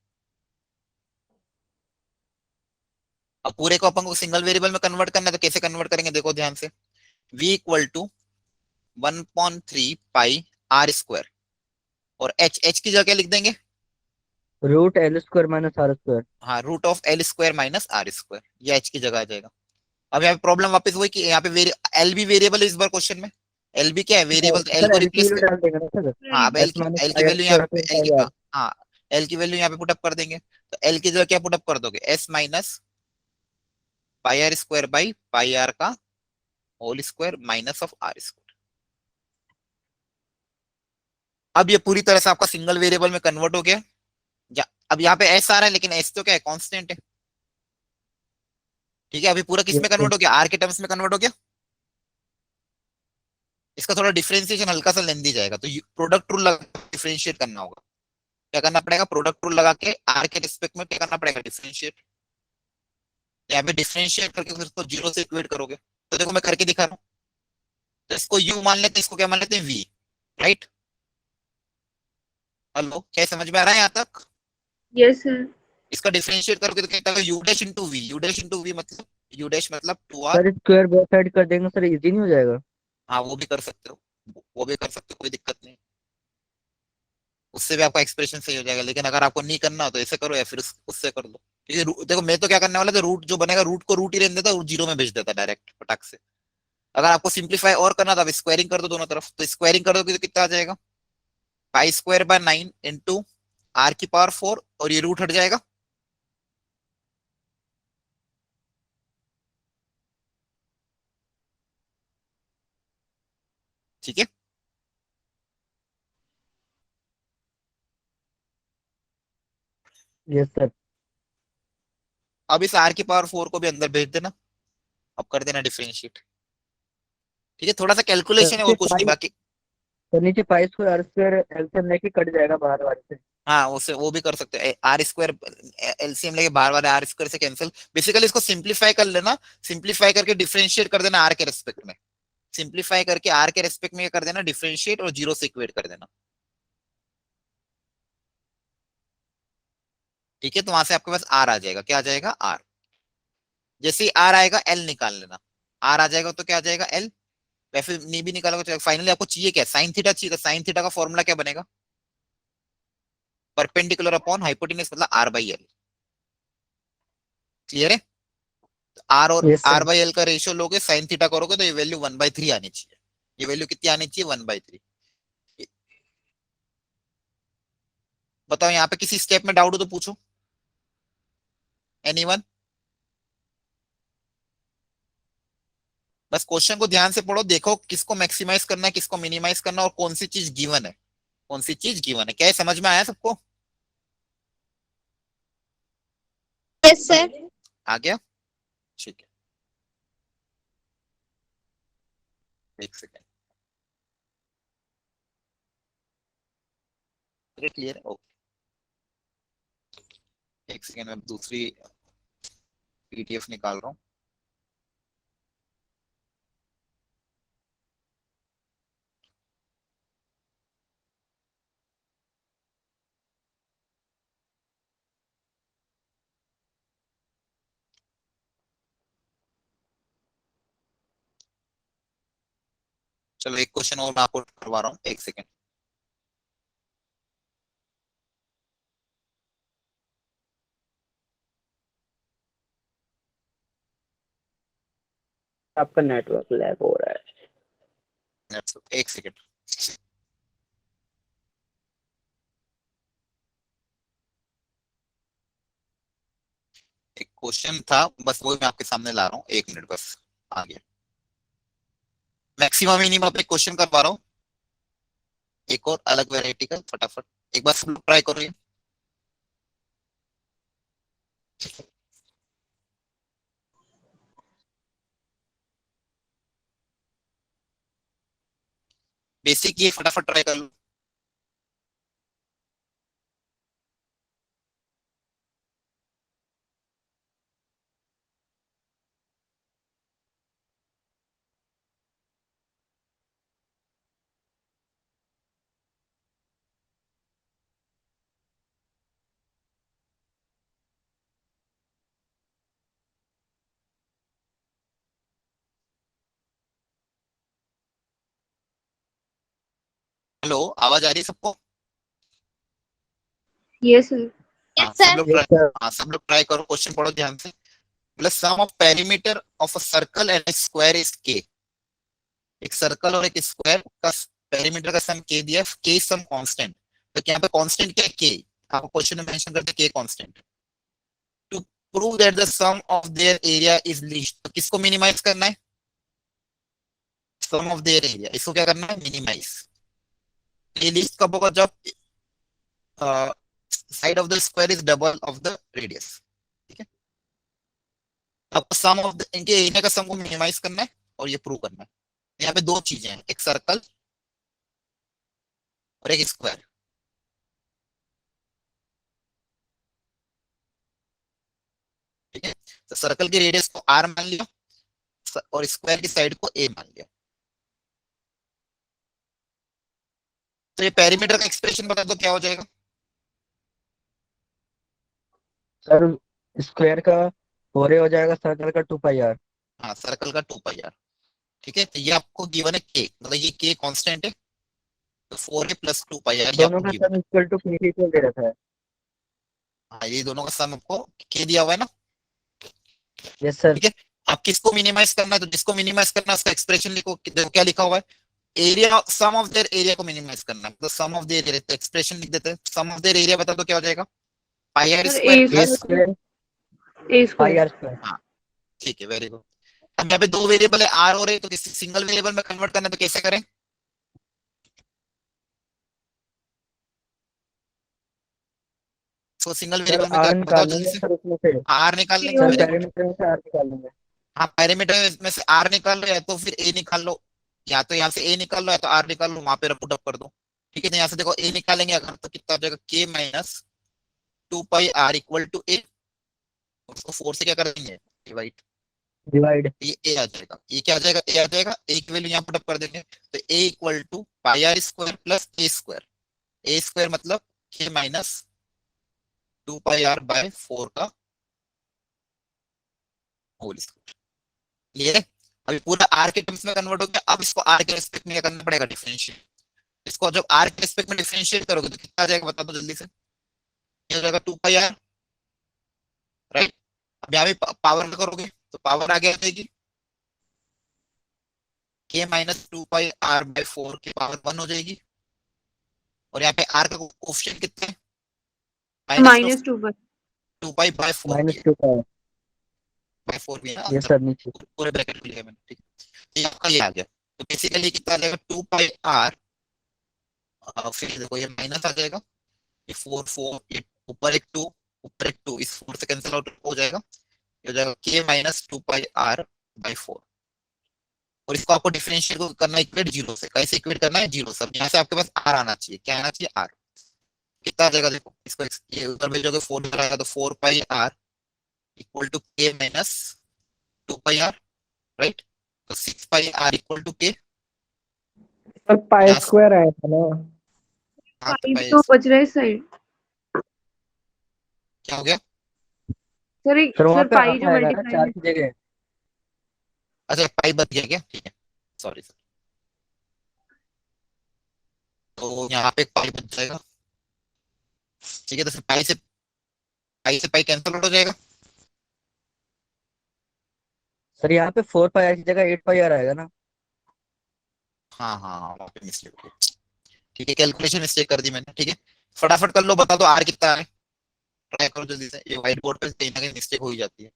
अब पूरे को अपन को सिंगल वेरिएबल में कन्वर्ट करना है, तो कैसे कन्वर्ट करेंगे, देखो ध्यान से। v equal to 1/3 pi are square, और एच, एच की जगह क्या लिख देंगे, root L square minus R square. हाँ root of L square minus R square, ये एच की जगह आ जाएगा। अब यहाँ पे प्रॉब्लम वापस वही कि यहाँ पे एल भी वेरिएबल है इस बार क्वेश्चन में, एल भी क्या है वेरिएबल, एल सर को एल की रिप्लेस वैल्यू कर, डाल देंगे ना सर, हाँ अब एस माइनस एल की आई आर वैल्यू यहाँ स्क्वायर पे प्लस एल की, आई आर। हाँ एल की वैल्यू यहाँ पे पुटअप कर देंगे, तो एल की जगह क्या पुटअप कर दोगे, S minus pi are square by pi R का whole square minus of R square. अब ये पूरी तरह से आपका सिंगल वेरिएबल में कन्वर्ट हो गया। अब यहाँ पे एस आ रहा है लेकिन एस तो क्या है कांस्टेंट है, ठीक है। अभी पूरा किस यस में सर। कन्वर्ट हो गया, आर के टर्म्स में कन्वर्ट हो गया। इसका थोड़ा डिफरेंशिएशन हल्का सा लेंदी जाएगा, तो प्रोडक्ट रूल लगा डिफरेंशिएट करना होगा। क्या करना पड़ेगा, प्रोडक्ट रूल लगा के आर के रिस्पेक्ट में क्या करना पड़ेगा, डिफरेंशिएट। यहाँ पे डिफरेंशिएट करके फिर उसको जीरो से इक्वेट करोगे, तो देखो मैं करके दिखा रहा हूँ। तो इसको यू मान लेते हैं, इसको क्या मान लेते हैं, वी, राइट। हेलो, क्या समझ में आ रहा है यहाँ तक। Yes sir. इसका डिफरेंशिएट करोगे तो क्या u dash into v, u dash into v मतलब यू डैश मतलब two R. Sir square both side कर देंगे सर, इजी नहीं हो जाएगा। हाँ वो भी कर सकते हो, वो भी कर सकते हो, कोई दिक्कत नहीं, उससे भी आपका एक्सप्रेशन सही हो जाएगा। लेकिन अगर आपको नहीं करना हो तो ऐसे करो या फिर उससे कर लो। ठीक है, देखो मैं तो क्या करने वाला था, रूट जो बनेगा रूट को रूट ही रहने देता, रूट जीरो में भेज देता डायरेक्ट फटाक से। अगर आपको सिंप्लीफाई और करना था, स्क्वायरिंग कर दो दोनों तरफ, तो स्क्वायरिंग कर दोगे तो कितना आ जाएगा, pi square by 9 into R की पावर 4, और ये रूट हट जाएगा। ठीक है, यस सर। अब इस आर की पावर 4 को भी अंदर भेज देना, अब कर देना डिफरेंशिएट। ठीक है, थोड़ा सा कैलकुलेशन है और कुछ नहीं बाकी। तो नीचे pi square R square LCM लेके कट जाएगा बाहर वाले से। हाँ उसे वो भी कर सकते हैं, आर स्क्वायर एलसीएम लेके बाहर वाले आर स्क्वायर से कैंसिल। बेसिकली इसको सिंप्लीफाई कर लेना, सिंप्लीफाई करके डिफरेंशिएट कर देना आर के रेस्पेक्ट में, सिंप्लीफाई करके आर के रेस्पेक्ट में कर देना डिफरेंशिएट और जीरो से इक्वेट कर देना। ठीक है, तो वहां से आपके पास आर आ जाएगा, क्या आ जाएगा आर। जैसे ही आर आएगा एल निकाल लेना, आर आ जाएगा तो क्या आ जाएगा एल, वैसे नहीं भी निकालोगे तो फाइनली आपको चाहिए क्या, साइन थीटा चाहिए, तो साइन थीटा का फॉर्मूला क्या बनेगा, परपेंडिकुलर अपॉन हाइपोटेन्यूज मतलब आर बाई एल। क्लियर है, आर और yes R sir. By L का रेशियो लोगे, साइन थीटा करोगे तो ये वैल्यू 1/3 आनी चाहिए। ये वैल्यू कितनी आनी चाहिए, 1/3। बताओ यहाँ पे किसी स्टेप में डाउट हो तो पूछो, एनीवन। बस क्वेश्चन को ध्यान से पढ़ो, देखो किसको मैक्सिमाइज करना है, किसको मिनिमाइज करना है, और कौन सी चीज गिवन है, कौन सी चीज गिवन है। क्या ये समझ में आया सबको, यस सर। आ गया, ठीक है, एक सेकेंड, क्लियर है, ओके। एक सेकेंड में दूसरी पीडीएफ निकाल रहा हूँ। चलो एक क्वेश्चन और मैं आपको करवा रहा हूँ, एक सेकेंड। आपका नेटवर्क लैग हो रहा है। एक सेकेंड, एक क्वेश्चन था बस वो मैं आपके सामने ला रहा हूँ, एक मिनट बस, आ गया। मैक्सिमम मिनिमम पे क्वेश्चन करवा रहा हूँ, एक और अलग वेराइटी का, फटाफट एक बार सब ट्राई करो ये। बेसिक ये फटाफट ट्राई कर लो। हेलो, आवाज आ रही है सबको। Yes sir. हाँ यस सब सर। लोग यस ट्राई, सर। हाँ सब लोग ट्राई करो, क्वेश्चन पढ़ो ध्यान से। Plus sum of perimeter of a circle and square is K. एक सर्कल और एक स्क्वायर का पेरीमीटर का सम k दिया है, k सम कांस्टेंट, तो यहाँ पे कांस्टेंट क्या है, k, आपको क्वेश्चन में मेंशन करते हैं k constant. To prove that the sum of their area is least, तो किसको मिनिमाइज करना है, सम ऑफ देयर एरिया, इसको क्या करना है, मिनिमाइज। ये लीस्ट कब होगा, जब side of the square is double of the radius, ठीक है। आपको सम ऑफ इनके एरिया का सम को मिनिमाइज करना है और ये प्रूव करना है। यहाँ पे दो चीजें हैं, एक सर्कल और एक स्क्वायर, ठीक है। तो सर्कल की रेडियस को r मान लिया और स्क्वायर की साइड को a मान लिया। तो ये पेरीमीटर का एक्सप्रेशन बता दो क्या हो जाएगा। सर स्क्वायर का 4a हो जाएगा, सर्कल का 2πr। हाँ, सर्कल का 2πr, ठीक है। तो ये आपको गिवन है k, मतलब ये k कांस्टेंट है, तो 4a प्लस 2πr ये दोनों आपको का गिवन सम है। इक्वल टू k को दे रखा है। हाँ, ये दोनों का सम आपको k दिया हुआ है ना, यस सर। ठीक है। आप किसको मिनिमाइज करना है, तो जिसको मिनिमाइज करना है उसका एक्सप्रेशन लिखो, देखो क्या लिखा हुआ है, area sum of their area को मिनिमाइज करना है, तो सम ऑफ देयर एरिया, तो एक्सप्रेशन लिख देते हैं, सम ऑफ देयर एरिया बता दो क्या हो जाएगा, pi R sir square A plus, square A square. πr²। हाँ ठीक है, वेरी गुड। अब यहाँ पे दो वेरिएबल है आर और ए, तो किसी सिंगल वेरिएबल में कन्वर्ट करना है तो कैसे करें, तो सिंगल सर वेरिएबल में r क्या बताओ निकाल जल्दी लेंगे से, सर उसमें से। आर निकालने ठीक की, है। Sir very good. पैरामीटर में से r निकाल लेंगे। हाँ, पैरामीटर में से आर निकाल लो या तो फिर ए निकाल लो, या तो यहाँ से ए निकाल लो या तो आर निकाल लो, वहां पे पुट अप कर दो, ठीक है। तो यहाँ से देखो ए निकालेंगे अगर तो कितना हो जाएगा, के माइनस 2πr इक्वल टू ए, उसको 4 से क्या कर देंगे, डिवाइड, डिवाइड। ये ए आ जाएगा, ये क्या आ जाएगा, ए आ जाएगा, ए की वैल्यू यहाँ पुट अप कर देंगे, तो A equal to pi are square plus A square, A square मतलब के माइनस 2πr बाय 4 का होल स्क्वायर, क्लियर है। अभी पूरा आर के टर्म्स में कन्वर्ट हो गया, अब इसको आर के रेस्पेक्ट में क्या करना पड़ेगा, डिफरेंशिएट। इसको जब आर के रेस्पेक्ट में डिफरेंशिएट करोगे तो कितना आ जाएगा बता दो जल्दी से, ये हो जाएगा 2πr, राइट। अब यहाँ भी पावर में करोगे तो पावर आगे आ जाएगी, के माइनस 2πr बाय 4 की पावर 1 हो जाएगी, और यहाँ पे आर का कोफिशिएंट कितना है, माइनस -2 पर 2π बाय 4 -2πr। बाय 4 भी है, ये सर नीचे। पूरे ब्रैकेट में लिया मैंने, ठीक है। तो ये आपका ये आ गया, तो बेसिकली कितना आ जाएगा 2πr, फिर देखो ये माइनस आ जाएगा, ये 4 4 ये ऊपर एक 2, ऊपर एक 2, इस 4 से कैंसिल आउट हो जाएगा, ये हो जाएगा k माइनस 2πr बाय 4, और इसको आपको डिफरेंशिएट को करना है इक्वेट 0 से, कैसे इक्वेट करना है 0 से, यहाँ से आपके पास r आना चाहिए, क्या आना चाहिए r, कितना आ जाएगा देखो, इसको ये उधर भेजोगे 4 इधर आएगा तो 4πr equal to k minus 2πr, right. तो 6πr equal to k, sir pi square आया था ना। हाँ तो 5 तो बच रहा है इस साइड। क्या हो गया, सर वहाँ सर पे पाई जो आएगा ना मल्टीप्लाई 4 की जगह। अच्छा पाई बच गया क्या, ठीक है, सॉरी सर, तो यहाँ पे पाई बच जाएगा, ठीक है। तो फिर पाई से पाई कैंसिल आउट हो जाएगा, सर यहाँ पे 4πr की जगह 8πr आएगा ना। हाँ हाँ हाँ, वहाँ पे मिस्टेक हो गई, ठीक है, कैलकुलेशन मिस्टेक कर दी मैंने, ठीक है। फटाफट कर लो, बता दो आर कितना है, ट्राई करो जल्दी से, ये व्हाइट बोर्ड पे कहीं ना कहीं मिस्टेक हो ही जाती है,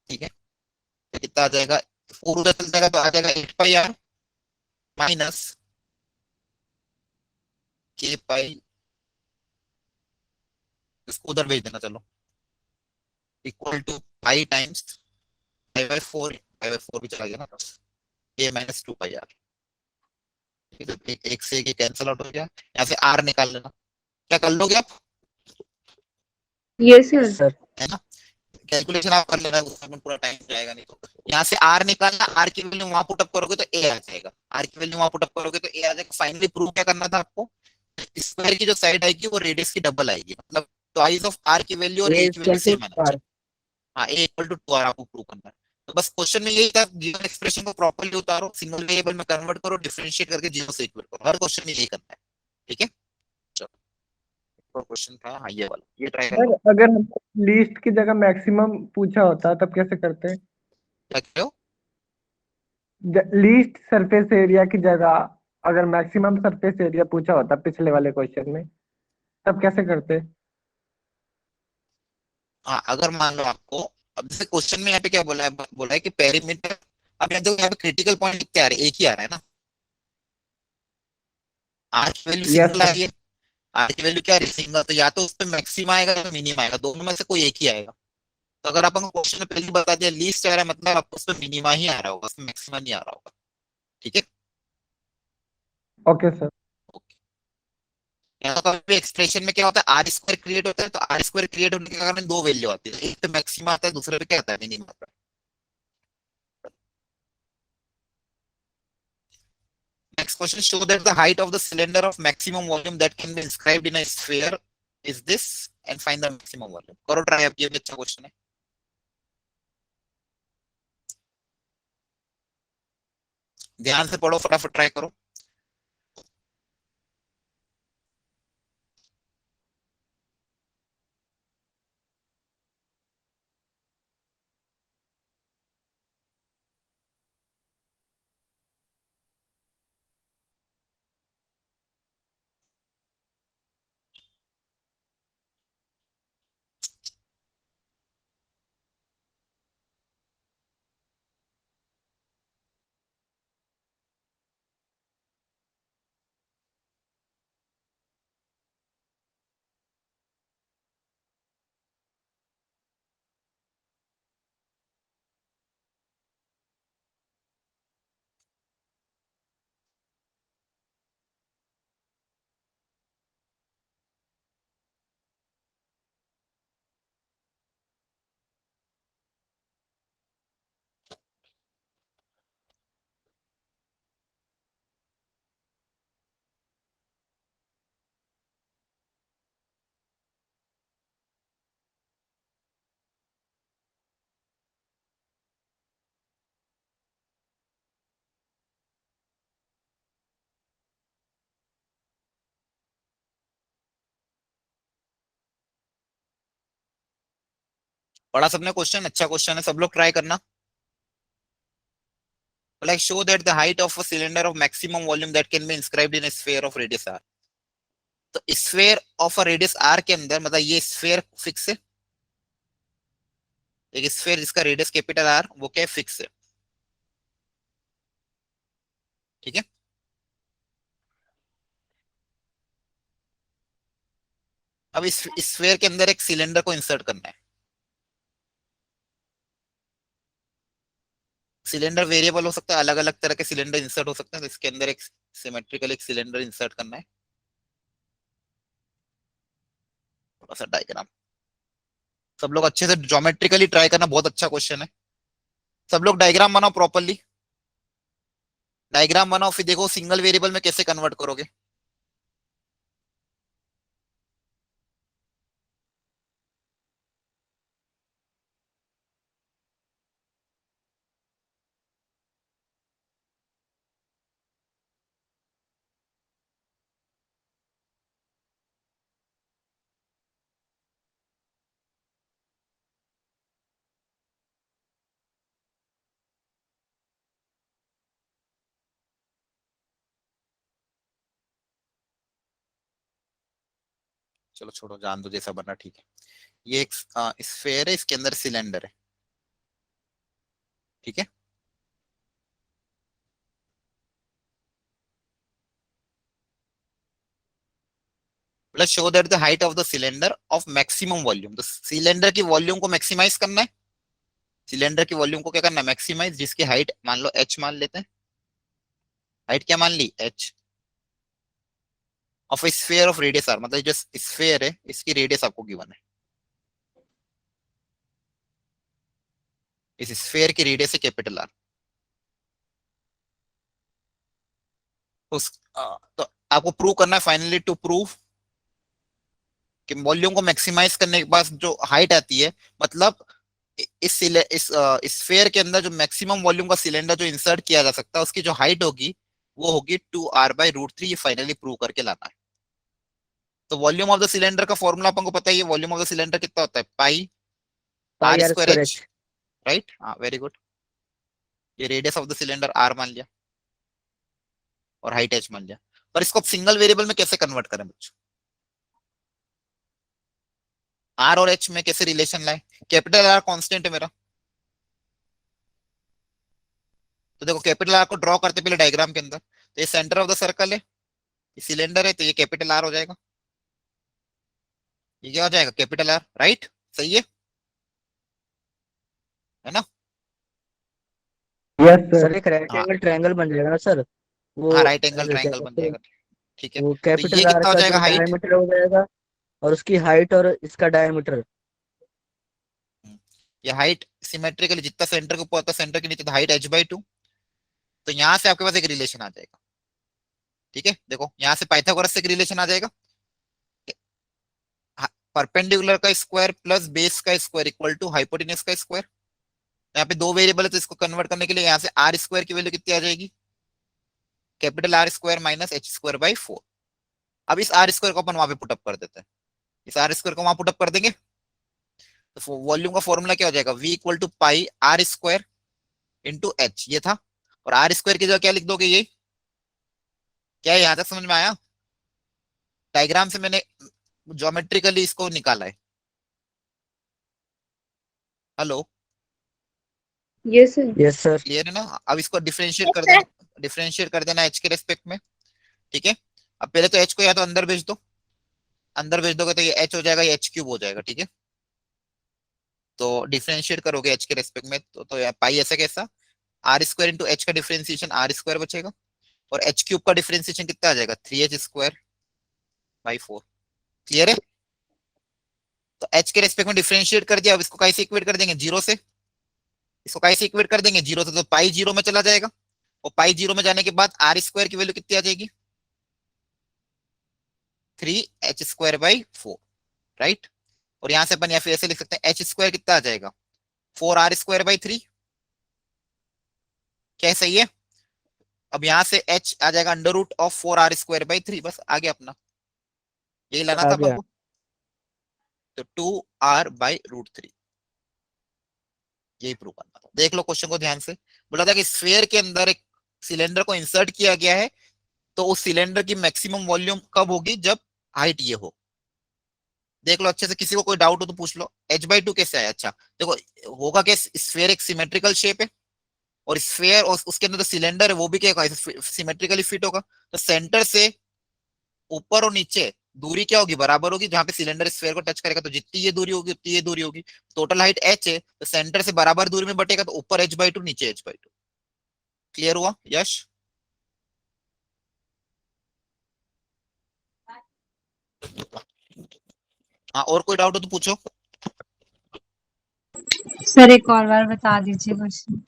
ठीक है। तो कितना आ जाएगा, 4 उधर चल जाएगा तो आ जाएगा 8πr माइनस k पाई, इसको उधर भेज देना चलो, equal to pi times pi by 4 भी चला गया ना, k माइनस 2πr, ठीक है। तो एक से एक कैंसिल आउट हो गया, यहाँ से r निकाल लेना, क्या कर लोगे आप, यस सर। सर है ना, कैलकुलेशन आप कर लेना, उसमें पूरा टाइम जाएगा नहीं, तो यहाँ से r निकालना, r की वैल्यू वहां पुट अप करोगे तो a आ जाएगा, r की वैल्यू वहां पुट अप करोगे तो a आ जाएगा। फाइनली प्रूव क्या करना था आपको, स्क्वायर की जो साइड आएगी वो रेडियस की डबल आएगी, मतलब ट्वाइस ऑफ r की वैल्यू और a a की वैल्यू इक्वल टू सेम आना चाहिए, हाँ a इक्वल टू 2r आपको प्रूव करना है। तो बस क्वेश्चन में यही था, गिवन एक्सप्रेशन को प्रॉपर्ली उतारो, सिंगल वेरिएबल में कन्वर्ट करो, डिफरेंशिएट करके 0 से इक्वल करो, हर क्वेश्चन में यही करना है, ठीक है। चलो क्वेश्चन था हाँ ये वाला, ये ट्राई कर सर लो, अगर हमको लीस्ट की जगह मैक्सिमम पूछा होता तब कैसे करते? क्या कह रहे हो, लीस्ट सरफेस एरिया की जगह अगर मैक्सिमम सरफेस एरिया पूछा होता पिछले वाले क्वेश्चन में, तब कैसे करते? हाँ, अगर मान लो आपको, अब जैसे क्वेश्चन में यहाँ पे क्या बोला है कि पेरीमीटर, अब यहाँ देखो यहाँ पे क्रिटिकल पॉइंट क्या आ रहा है, एक ही आ रहा है ना, आर की वैल्यू यस सिंगल आ सर। रही है, आर की वैल्यू क्या आ रही है सिंगल, तो या तो उस पर मैक्सिमम आएगा या मिनिमम आएगा, दोनों में से कोई एक ही आएगा। तो अगर आपको क्वेश्चन में पहले ही बता दिया लीस्ट आ रहा है, मतलब आपको उसमें मिनिमा ही आ रहा होगा, उसमें मैक्सिमम नहीं आ रहा होगा। ठीक है। Okay sir. यहाँ तो कभी एक्सप्रेशन में क्या होता है, आर स्क्वायर क्रिएट होता है, तो आर स्क्वायर क्रिएट होने के कारण दो वैल्यू आती है, एक तो मैक्सिमम आता है, दूसरे पे क्या आता है, मिनिमम आता है। Next question, show that the height of the cylinder of maximum volume that can be inscribed in a sphere is this and find the maximum volume. करो ट्राई, अब ये भी अच्छा क्वेश्चन है। ध्यान से पढ़ो, फटाफट ट्राई करो। पढ़ा सबने क्वेश्चन, अच्छा क्वेश्चन है, सब लोग ट्राई करना। Like show that the height of a cylinder of maximum volume that can be inscribed in a sphere of radius r. तो sphere of a radius r के अंदर, मतलब ये स्फेयर फिक्स है, एक स्फेयर जिसका रेडियस कैपिटल आर, वो क्या फिक्स है। ठीक है। अब इस स्फेयर के अंदर एक सिलेंडर को इंसर्ट करना है। सिलेंडर वेरिएबल हो सकता है, अलग अलग तरह के सिलेंडर इंसर्ट हो सकते हैं, तो इसके अंदर एक सिमेट्रिकल एक सिलेंडर इंसर्ट करना है। थोड़ा सा डायग्राम, सब लोग अच्छे से ज्योमेट्रिकली ट्राई करना, बहुत अच्छा क्वेश्चन है। सब लोग डायग्राम बनाओ प्रॉपरली, डायग्राम बनाओ, फिर देखो सिंगल वेरिएबल में कैसे कन्वर्ट करोगे। चलो छोड़ो, जान दो, जैसा बनना ठीक है। ये एक स्फेयर है, इसके अंदर सिलेंडर है। ठीक है। Plus show that the height of the cylinder of maximum volume, तो सिलेंडर की वॉल्यूम को मैक्सिमाइज करना है। सिलेंडर की वॉल्यूम को क्या करना है, मैक्सिमाइज, जिसकी हाइट मान लो h मान लेते हैं। हाइट क्या मान ली, h of sphere of radius r, मतलब जो स्फेयर है इसकी रेडियस आपको गिवन है, इस स्फेयर की रेडियस है कैपिटल आर। तो आपको प्रूव करना है फाइनली, टू प्रूव कि वॉल्यूम को मैक्सिमाइज करने के बाद जो हाइट आती है, मतलब इस स्फेयर के अंदर जो मैक्सिमम वॉल्यूम का सिलेंडर जो इंसर्ट किया जा सकता है, उसकी जो हाइट होगी वो होगी 2r/√3। ये फाइनली प्रूव करके लाना है। तो वॉल्यूम ऑफ द सिलेंडर का फॉर्मूला अपन को पता है, वॉल्यूम ऑफ द सिलेंडर कितना होता है, pi pi R R square square H, H. Right. हाँ, वेरी गुड। ये radius of the cylinder R मान लिया और हाइट एच मान लिया, पर इसको सिंगल वेरिएबल में कैसे कन्वर्ट करें बच्चों? आर और एच में कैसे रिलेशन लाए? कैपिटल आर कांस्टेंट है मेरा, तो देखो कैपिटल आर को ड्रॉ करते पहले डायग्राम के अंदर, तो ये सेंटर ऑफ द सर्कल है, ये सिलेंडर है, तो ये कैपिटल आर हो जाएगा, ये क्या हो जाएगा? Capital R, right? सही है ना? Yes sir. सर एक राइट हाँ एंगल ट्रायंगल बन जाएगा ना सर, वो हाँ, राइट एंगल क्या ट्रायंगल बन कहते हैं, जाएगा, ठीक है। वो तो ये कैपिटल आर कितना हो का जाएगा जो हाइट? डायमीटर हो जाएगा और उसकी हाइट और इसका डायमीटर। ये हाइट सिमेट्रिकली जितना सेंटर के ऊपर होता है सेंटर के नीचे हाइट एच बाई टू, तो यहाँ से आपके पास एक रिलेशन आ जाएगा, ठीक है। देखो यहाँ से पाइथागोरस से एक रिलेशन आ जाएगा, परपेंडिकुलर का स्क्वायर प्लस बेस का स्क्वायर इक्वल टू हाइपोटेन्यूज का स्क्वायर। यहाँ पे दो वेरिएबल है तो इसको कन्वर्ट करने के लिए यहाँ से आर स्क्वायर की वैल्यू कितनी आ जाएगी? Capital R square minus H square by four. अब इस आर स्क्वायर को अपन वहां पे पुटअप कर देते हैं, इस आर स्क्वायर को वहां पुटअप कर देंगे, तो वॉल्यूम का फॉर्मूला क्या हो जाएगा? V equal to pi are square into h, ये था, और आर स्क्वायर की जगह क्या लिख दोगे? ये क्या है? यहां तक समझ में आया? डायग्राम से मैंने ज्योमेट्रिकली इसको निकाला है। Hello, yes yes sir. Clear है ना? अब इसको डिफरेंशिएट कर देना, डिफरेंशिएट कर देना एच के रेस्पेक्ट में, ठीक है। अब पहले तो एच को या तो अंदर भेज दो, अंदर भेज दोगे तो ये एच हो जाएगा, ये एच क्यूब हो जाएगा, ठीक है। तो डिफरेंशिएट करोगे एच के रेस्पेक्ट में तो पाई ऐसा कैसा, आर स्क्वायर इंटू एच का डिफरेंशिएशन आर स्क्वायर बचेगा, और एच क्यूब का डिफरेंशिएशन कितना आ जाएगा? Three H square by four. Clear है? तो एच के रेस्पेक्ट में डिफरेंशिएट कर दिया, अब इसको कैसे इक्वेट कर देंगे? जीरो से, इसको कैसे इक्वेट कर देंगे? जीरो से, तो पाई जीरो में चला जाएगा, और पाई जीरो में जाने के बाद आर स्क्वायर की वैल्यू कितनी आ जाएगी? Three H square by four, right. और यहां से अपन या फिर ऐसे लिख सकते हैं एच स्क्वायर कितना आ जाएगा? Four r square by three, क्या सही है? अब यहां से एच आ जाएगा under root of four r square by three, बस आ गया अपना, यही लाना आ था अपन गया। को। तो two are by root three, यही प्रूव करना था। देख लो क्वेश्चन को ध्यान से, बोला था कि स्फीयर के अंदर एक सिलेंडर को इंसर्ट किया गया है, तो उस सिलेंडर की मैक्सिमम वॉल्यूम कब होगी? जब हाइट ये हो। देख लो अच्छे से, किसी को कोई डाउट हो तो पूछ लो। एच बाई टू कैसे आया? अच्छा देखो, होगा क्या, स्फीयर एक सिमेट्रिकल शेप है, और स्फीयर और उसके अंदर जो सिलेंडर है वो भी क्या सिमेट्रिकली फिट होगा, तो सेंटर से ऊपर और नीचे दूरी क्या होगी? बराबर होगी, जहां पे सिलेंडर स्फीयर को टच करेगा, तो जितनी ये दूरी होगी उतनी ये दूरी होगी। टोटल हाइट एच है, तो सेंटर से बराबर दूरी में बटेगा, तो ऊपर एच बाई टू, नीचे एच बाई टू। क्लियर हुआ यश? हाँ, और कोई डाउट हो तो पूछो। सर एक और बार बता दीजिए क्वेश्चन।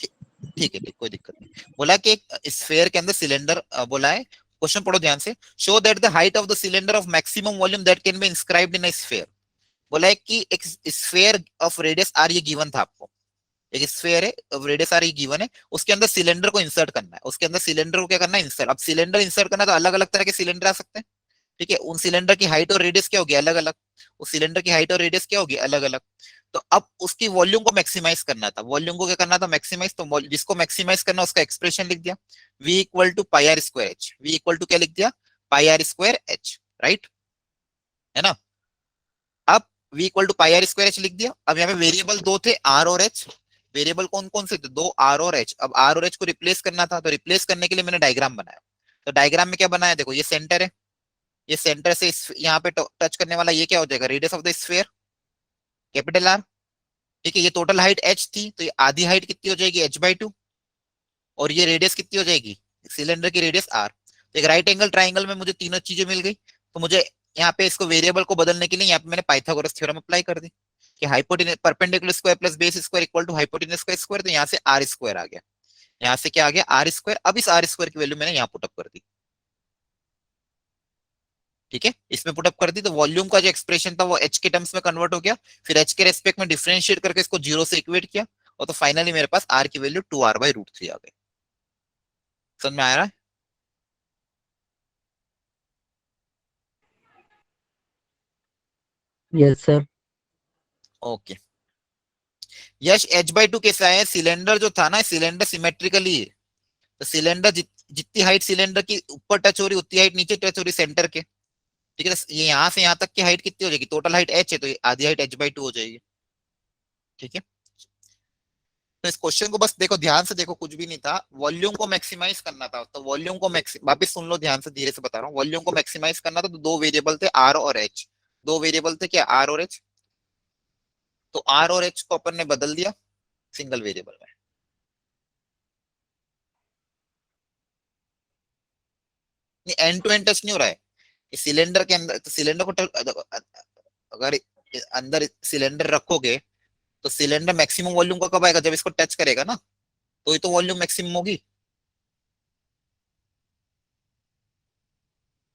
ठीक है, ठीक, कोई दिक्कत नहीं। बोला कि एक स्फीयर के अंदर सिलेंडर, बोला है, क्वेश्चन पढ़ो ध्यान से। Show that the height of the cylinder of maximum volume that can be inscribed in a sphere. बोला है कि एक स्फीयर ऑफ रेडियस आर, ये गिवन था आपको, एक स्फीयर है, रेडियस आर ये गिवन है, उसके अंदर सिलेंडर को इंसर्ट करना है, उसके अंदर सिलेंडर को क्या करना है? इंसर्ट। अब सिलेंडर इंसर्ट करना, तो अलग अलग तरह के सिलेंडर आ सकते हैं, ठीक है। उन सिलेंडर की हाइट और रेडियस क्या होगी? अलग अलग। उस सिलेंडर की हाइट और रेडियस क्या होगी? अलग अलग। तो अब उसकी वॉल्यूम को मैक्सिमाइज करना था, वॉल्यूम को क्या करना था? मैक्सिमाइज। तो जिसको मैक्सिमाइज करना उसका एक्सप्रेशन लिख दिया, v equal to pi are square h, v equal to क्या लिख दिया? Pi are square h, right, है ना। अब v equal to pi are square h लिख दिया। अब यहाँ पे वेरिएबल दो थे, आर और एच। वेरिएबल कौन कौन से थे? दो, आर और एच। अब आर और एच को रिप्लेस करना था, तो रिप्लेस करने के लिए मैंने डायग्राम बनाया। तो डायग्राम में क्या बनाया? देखो ये सेंटर है, ये सेंटर से यहाँ पे टच करने वाला ये क्या हो जाएगा? Radius of the sphere, capital R, ठीक है। ये टोटल हाइट एच थी, तो ये आधी हाइट कितनी हो जाएगी? H by two. और ये रेडियस कितनी हो जाएगी? सिलेंडर की रेडियस आर। तो एक राइट एंगल ट्राइंगल में मुझे तीनों चीजें मिल गई, तो मुझे यहाँ पे इसको वेरिएबल को बदलने के लिए यहाँ पे मैंने पाइथागोरस थ्योरम अप्लाई कर दी कि hypotenuse perpendicular square plus base square equal to hypotenuse का स्क्वायर, तो यहाँ से आर स्क्वायर आ गया, यहाँ से क्या आ गया? R square. अब इस आर स्क्वायर की वैल्यू मैंने यहाँ पुटअप कर दी, ठीक है, इसमें पुटअप कर दी, तो वॉल्यूम का जो एक्सप्रेशन था वो एच के टर्म्स में कन्वर्ट हो गया। फिर एच के रेस्पेक्ट में डिफरेंशिएट करके इसको जीरो से इक्वेट किया, और तो फाइनली मेरे पास आर की value two are by root three आ गई। समझ में आ रहा है? Yes sir. ओके, यश h/2 कैसे आया है? सिलेंडर जो था ना, सिलेंडर सिमेट्रिकली है, तो सिलेंडर जितनी हाइट सिलेंडर की ऊपर टच हो रही उतनी हाइट नीचे टच हो रही सेंटर के, ठीक है। ये यहाँ से यहाँ तक की हाइट कितनी हो जाएगी? टोटल हाइट h है, तो ये आधी हाइट h/2 हो जाएगी, ठीक है। तो इस क्वेश्चन को बस देखो, ध्यान से देखो, कुछ भी नहीं था, वॉल्यूम को मैक्सिमाइज करना था। तो वॉल्यूम को वापिस सुन लो ध्यान से, धीरे से बता रहा हूँ। वॉल्यूम को मैक्सिमाइज करना था, तो दो वेरिएबल थे आर और एच। दो वेरिएबल थे क्या? आर और एच। तो आर और एच को अपन ने बदल दिया सिंगल वेरिएबल में। एंड टू एंड टच नहीं हो रहा है सिलेंडर के अंदर। तो सिलेंडर को अगर अंदर सिलेंडर रखोगे तो सिलेंडर मैक्सिमम वॉल्यूम का कब आएगा? जब इसको टच करेगा ना, तो ये तो वॉल्यूम मैक्सिमम होगी,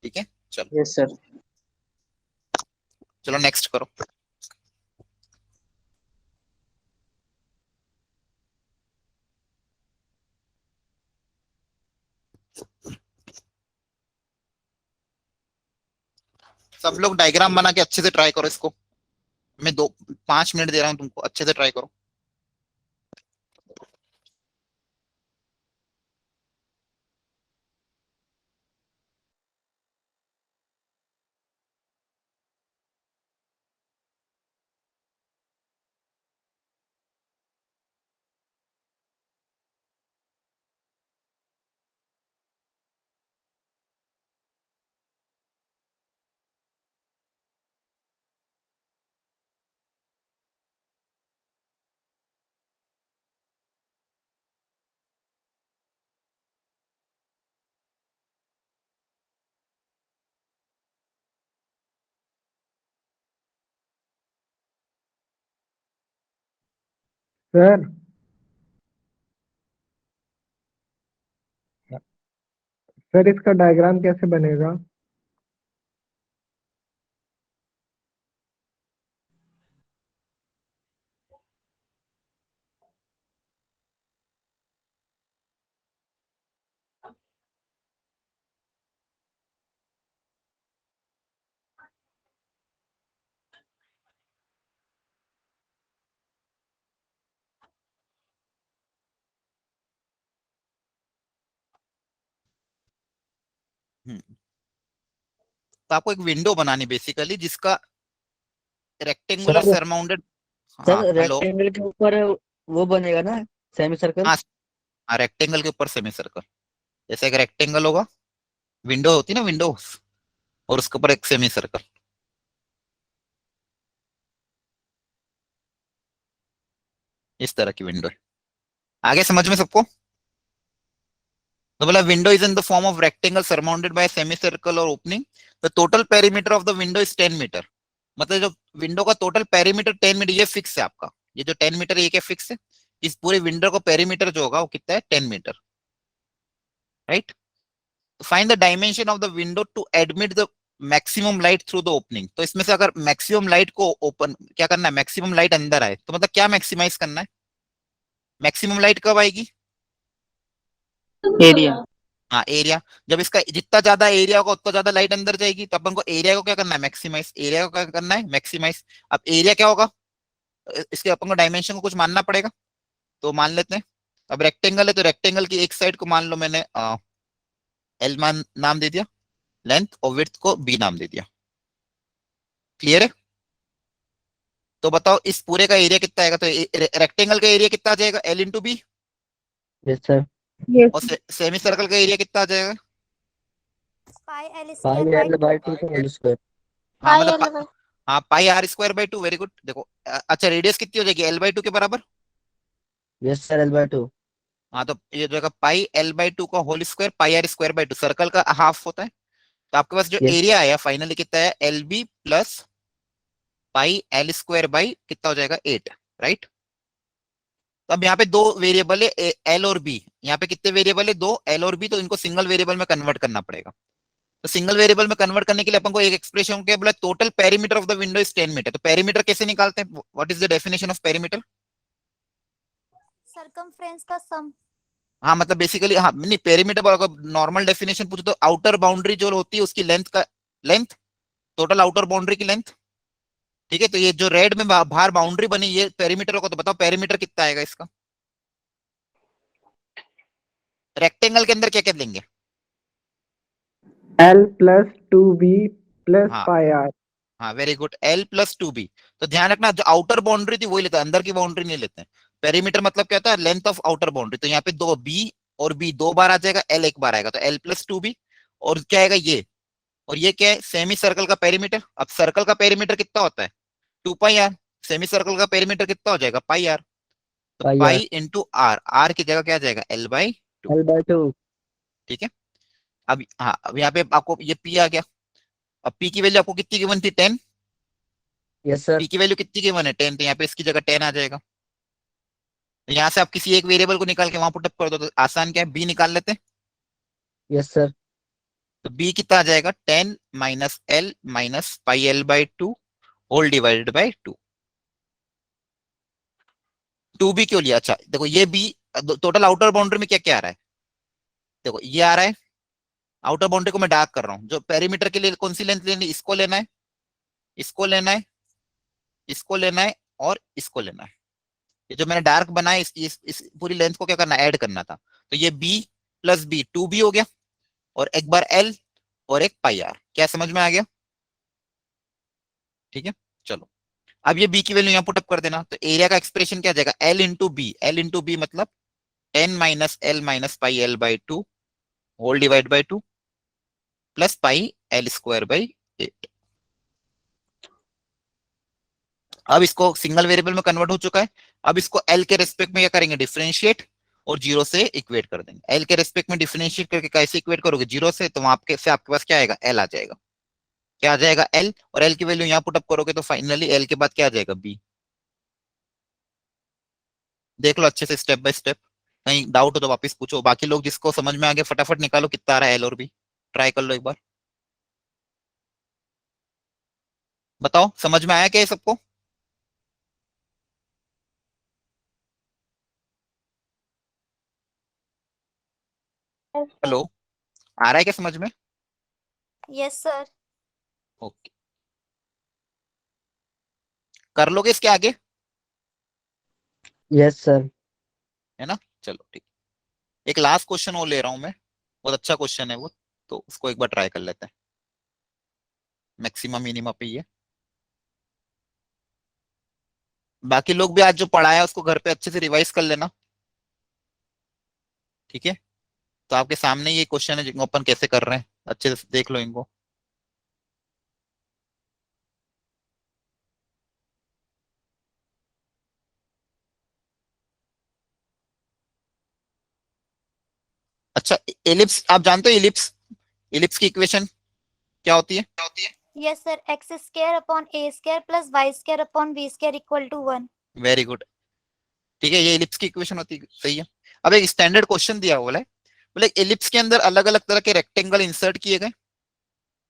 ठीक है। चलो यस सर। चलो नेक्स्ट करो। सब लोग डायग्राम बना के अच्छे से ट्राई करो इसको। मैं 5 मिनट दे रहा हूँ तुमको, अच्छे से ट्राई करो। सर सर इसका डायग्राम कैसे बनेगा? तो आपको एक विंडो बनानी बेसिकली, जिसका रेक्टेंगुलर सर सरमाउंडेड। हाँ सर हेलो। रेक्टेंगल के ऊपर वो बनेगा ना, सेमी सर्कल। हाँ रेक्टेंगल के ऊपर सेमी सर्कल। जैसे एक रेक्टेंगल होगा, विंडो होती है ना विंडो, और उसके ऊपर एक सेमी सर्कल, इस तरह की विंडो है। आगे समझ में सबको? तो बोला window is in the form of rectangle surmounted by semi circle और opening. The total perimeter of the window is 10 metre. मतलब जो विंडो का टोटल पेरीमीटर 10 मीटर, ये फिक्स है आपका। ये जो 10 मीटर, ये क्या फिक्स है? इस पूरे विंडो का पेरीमीटर जो होगा वो कितना है? 10 metre, right. Find the dimension of the window to admit the maximum light through the opening. तो इसमें से अगर मैक्सिमम लाइट को ओपन क्या करना है, मैक्सिमम लाइट अंदर आए, तो मतलब क्या मैक्सिमाइज करना है? मैक्सिमम लाइट कब आएगी? एरिया। हाँ एरिया। जब इसका जितना ज्यादा एरिया होगा उतना ज्यादा लाइट अंदर जाएगी, तो अपन को एरिया को क्या करना है? मैक्सिमाइज। एरिया को क्या करना है? मैक्सिमाइज। अब एरिया क्या होगा? इसके अपन को डायमेंशन को कुछ मानना पड़ेगा, तो मान लेते हैं। अब रेक्टेंगल है, तो रेक्टेंगल की एक साइड को मान लो मैंने एल नाम दे दिया, लेंथ और विड्थ को बी नाम दे दिया। क्लियर है? तो बताओ इस पूरे का एरिया कितना आएगा? तो रेक्टेंगल का एरिया कितना आ जाएगा? L into B. Yes sir. और सेमी सर्कल का एरिया कितना आ जाएगा? Pi L pi square L by 2 का होल स्क्वायर। हाँ मतलब हाँ pi are square by 2। Very good. देखो अच्छा रेडियस कितनी हो जाएगी? L/2 के बराबर। Yes sir, L by 2। हाँ तो ये जो पाई L/2 का whole square, pi are square by 2, circle का हाफ होता है। तो आपके पास जो यस एरिया आया फाइनली कितना है? LB plus pi L square by कितना हो जाएगा? 8, राइट। तो अब यहाँ पे दो वेरिएबल है, एल और बी। यहाँ पे कितने वेरिएबल है? 2, एल और बी। तो इनको सिंगल वेरिएबल में कन्वर्ट करना पड़ेगा। तो सिंगल वेरिएबल में कन्वर्ट करने के लिए अपन को एक एक्सप्रेशन क्या बोला? Total perimeter of the window is 10 metre. तो पेरीमीटर कैसे निकालते हैं? What is the definition of perimeter? Circumference का सम। हाँ मतलब बेसिकली, हाँ नहीं, पेरीमीटर अगर नॉर्मल डेफिनेशन पूछो तो आउटर बाउंड्री जो होती है उसकी लेंथ का, लेंथ, टोटल आउटर बाउंड्री की लेंथ, ठीक है, तो ये जो रेड में बाहर बाउंड्री बनी, ये पेरीमीटर को, तो बताओ पेरीमीटर कितना आएगा इसका? रेक्टेंगल के अंदर क्या क्या लेंगे? L plus 2B plus हाँ pi r। हाँ, very good, L plus 2B। तो ध्यान रखना, जो आउटर बाउंड्री थी वही लेते हैं, अंदर की बाउंड्री नहीं लेते हैं। पेरीमीटर मतलब क्या होता है? Length of outer boundary. तो यहाँ पे दो B और B दो बार आ जाएगा, L एक बार आएगा, तो L प्लस 2B। और क्या आएगा ये, और ये क्या है? सेमी सर्कल का पेरीमीटर। अब सर्कल का पेरीमीटर कितना होता है? 2 पाई आर। सेमी सर्कल का पेरीमीटर कितना हो जाएगा? Pi are. तो पाई pi are into are, are की जगह क्या आ जाएगा? L/2। L/2। ठीक है। अब हाँ, अब यहाँ पे आपको ये P आ गया। अब P की वैल्यू आपको कितनी गिवन थी? 10। Yes sir. P की वैल्यू कितनी गिवन है? 10। तो यहाँ पे इसकी जगह 10 आ जाएगा। तो यहाँ से आप किसी एक वेरिएबल को निकाल के वहां पुटअप कर दो, तो आसान क्या है? B निकाल लेते हैं। Yes sir. तो B कितना आ जाएगा? 10 minus L minus pi L/2 whole divided by 2। 2B क्यों लिया? अच्छा देखो, ये B टोटल आउटर बाउंड्री में क्या क्या आ रहा है? देखो ये आ रहा है, आउटर बाउंड्री को मैं डार्क कर रहा हूँ। जो पेरीमीटर के लिए कौन सी लेंथ लेनी? इसको लेना है, इसको लेना है, इसको लेना है और इसको लेना है। ये जो मैंने डार्क बनाया, इस पूरी लेंथ को क्या करना? ऐड करना था। तो ये B प्लस B 2B हो गया, और एक बार L और एक पाई आर। क्या समझ में आ गया? ठीक है, चलो। अब ये B की वैल्यू यहाँ पुटअप कर देना, तो एरिया का एक्सप्रेशन क्या आ जाएगा? L into b. L into b मतलब 10 minus L minus pi L/2 whole divide by 2 plus pi L² by 8। अब इसको सिंगल वेरिएबल में कन्वर्ट हो चुका है। अब इसको L के रेस्पेक्ट में क्या करेंगे? डिफरेंशिएट, और जीरो से इक्वेट कर देंगे। L के रेस्पेक्ट में डिफरेंशिएट करके कैसे इक्वेट करोगे? जीरो से। तो वहां से आपके पास क्या आएगा? L आ जाएगा। क्या आ जाएगा? L। और L की वैल्यू यहाँ पुटअप करोगे तो फाइनली L के बाद क्या आ जाएगा? B। देख लो अच्छे से स्टेप बाय स्टेप, कहीं डाउट हो तो वापस पूछो। बाकी लोग जिसको समझ में आ गया फटाफट निकालो कितना आ रहा है L और B। ट्राई कर लो एक बार, बताओ समझ में आया क्या ये सबको? हेलो, आ रहा है क्या समझ में? Yes sir. ओके, कर लोगे इसके आगे? Yes sir. है ना, चलो ठीक। एक लास्ट क्वेश्चन वो ले रहा हूं मैं, बहुत अच्छा क्वेश्चन है वो, तो उसको एक बार ट्राई कर लेते हैं। मैक्सिमम मिनिमम पे ही है। बाकी लोग भी आज जो पढ़ाया उसको घर पे अच्छे से रिवाइज कर लेना। ठीक है, तो आपके सामने ये क्वेश्चन है जिनको अपन कैसे कर रहे हैं, अच्छे से देख लो इनको। अच्छा, एलिप्स आप जानते हो? एलिप्स, एलिप्स की इक्वेशन क्या होती है? Yes sir, x square upon a square plus y square upon b square equal to 1। Very good. ठीक है, ये एलिप्स की इक्वेशन होती है, सही है। अब एक स्टैंडर्ड क्वेश्चन दिया हुआ है, बोले एलिप्स के अंदर अलग अलग तरह के रेक्टेंगल इंसर्ट किए गए,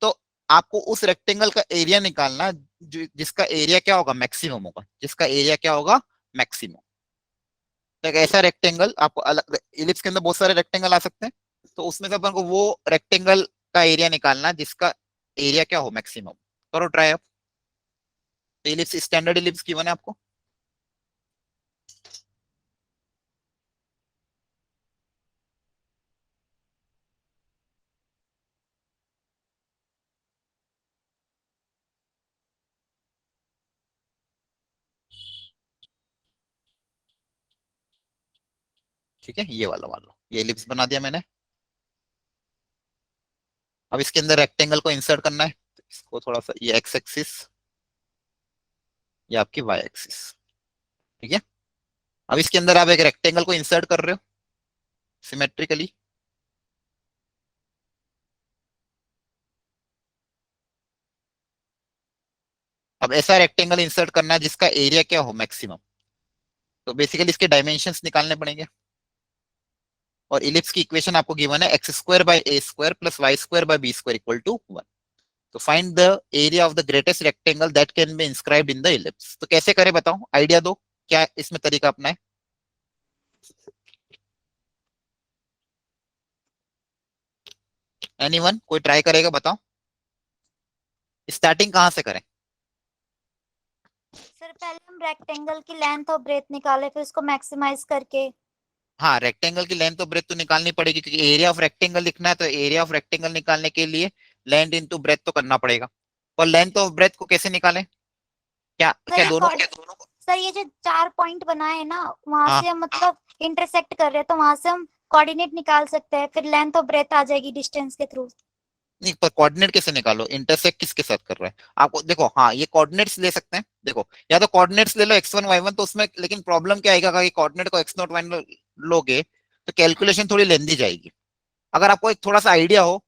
तो आपको उस रेक्टेंगल का एरिया निकालना जिसका एरिया क्या होगा? मैक्सिमम होगा। जिसका एरिया क्या होगा? मैक्सिमम। तो एक ऐसा रेक्टेंगल आपको अलग, इलिप्स के अंदर बहुत सारे रेक्टेंगल आ सकते हैं, तो उसमें से अपन को वो रेक्टेंगल का एरिया निकालना जिसका एरिया क्या हो? मैक्सिमम। करो ट्राई आप। इलिप्स, स्टैंडर्ड इलिप्स गिवन है आपको। ठीक है, ये वाला मान लो, ये इलिप्स बना दिया मैंने। अब इसके अंदर रेक्टेंगल को इंसर्ट करना है, तो इसको थोड़ा सा, ये एक्स एक्सिस, ये आपकी वाई एक्सिस। ठीक है, अब इसके अंदर आप एक रेक्टेंगल को इंसर्ट कर रहे हो सिमेट्रिकली। अब ऐसा रेक्टेंगल इंसर्ट करना है जिसका एरिया क्या हो? मैक्सिमम। तो बेसिकली इसके डायमेंशंस निकालने पड़ेंगे। और इलिप्स की इक्वेशन आपको गिवन है x² by a² plus y² by b² equal to 1। तो find the area of the greatest rectangle that can be inscribed in the ellipse. तो कैसे करें बताओ, आइडिया दो, क्या इसमें तरीका अपना है? एनीवन, कोई ट्राई करेगा? बताओ, स्टार्टिंग कहां से करें? पहले हम रेक्टेंगल की लेंथ और ब्रेथ निकाले फिर उसको मैक्सिमाइज करके। हाँ, रेक्टेंगल की लेंथ और ब्रेथ तो निकालनी पड़ेगी क्योंकि एरिया ऑफ रेक्टेंगल लिखना है, तो एरिया ऑफ रेक्टेंगल निकालने के लिए लेंथ इनटू ब्रेथ तो करना पड़ेगा। और लेंथ और ब्रेथ को कैसे निकालें? क्या क्या दोनों को? सर ये जो 4 पॉइंट बनाए हैं ना वहां हाँ। से हम मतलब इंटरसेक्ट कर रहे हैं तो वहां से हम कोऑर्डिनेट निकाल सकते हैं, फिर लेंथ और ब्रेथ आ जाएगी डिस्टेंस के थ्रू। नहीं, पर कोऑर्डिनेट कैसे निकालो? इंटरसेक्ट किसके साथ कर रहा है आपको? देखो, हाँ, ये कोऑर्डिनेट्स ले सकते हैं। देखो, या तो कोऑर्डिनेट्स ले लो x1 y1, तो उसमें लेकिन प्रॉब्लम क्या आएगा कि कोऑर्डिनेट को x0 y0 लोगे तो कैलकुलेशन थोड़ी लेंदी जाएगी। अगर आपको एक थोड़ा सा आइडिया हो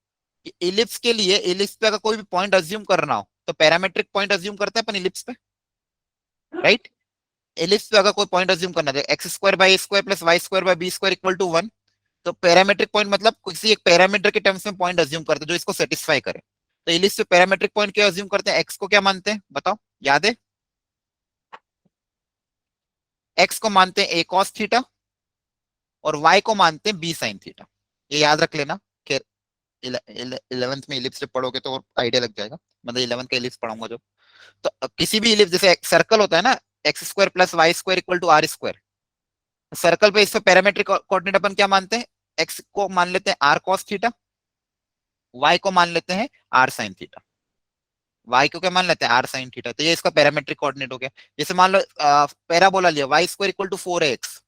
कि इलिप्स के लिए, इलिप्स पे अगर कोई भी पॉइंट अज्यूम करना हो तो पैरामेट्रिक पॉइंट अज्यूम करते हैं अपन इलिप्स पे, राइट? इलिप्स पे अगर कोई पॉइंट अज्यूम करना है, x square by square plus y square by b square equal to 1, तो पैरामेट्रिक पॉइंट मतलब किसी एक पैरामीटर के टर्म्स में पॉइंट अज्यूम करते हैं जो इसको सेटिस्फाई करे। तो इलिप्स पे पैरामेट्रिक पॉइंट क्या अज्यूम करते हैं? एक्स को क्या मानते हैं बताओ, याद है? एक्स को मानते हैं a cos थीटा और y को मानते हैं b sin थीटा। ये याद रख लेना। खैर 11th में इलिप्स पे पढ़ोगे तो और आइडिया लग जाएगा, मतलब 11th का इलिप्स पढ़ाऊंगा जो। तो किसी भी इलिप्स, जैसे सर्कल होता है ना, x square plus y square equal to r square, circle पे इसमें पैरामेट्रिक कोऑर्डिनेट अपन क्या मानते हैं? एक्स को मान लेते हैं आर कॉस थीटा, वाई को मान लेते हैं आर साइन थीटा। वाई को क्या मान लेते हैं? R sine theta. तो ये इसका पैरामेट्रिक कोऑर्डिनेट हो गया। जैसे मान लो पैराबोला लिया, y square equal to 4x,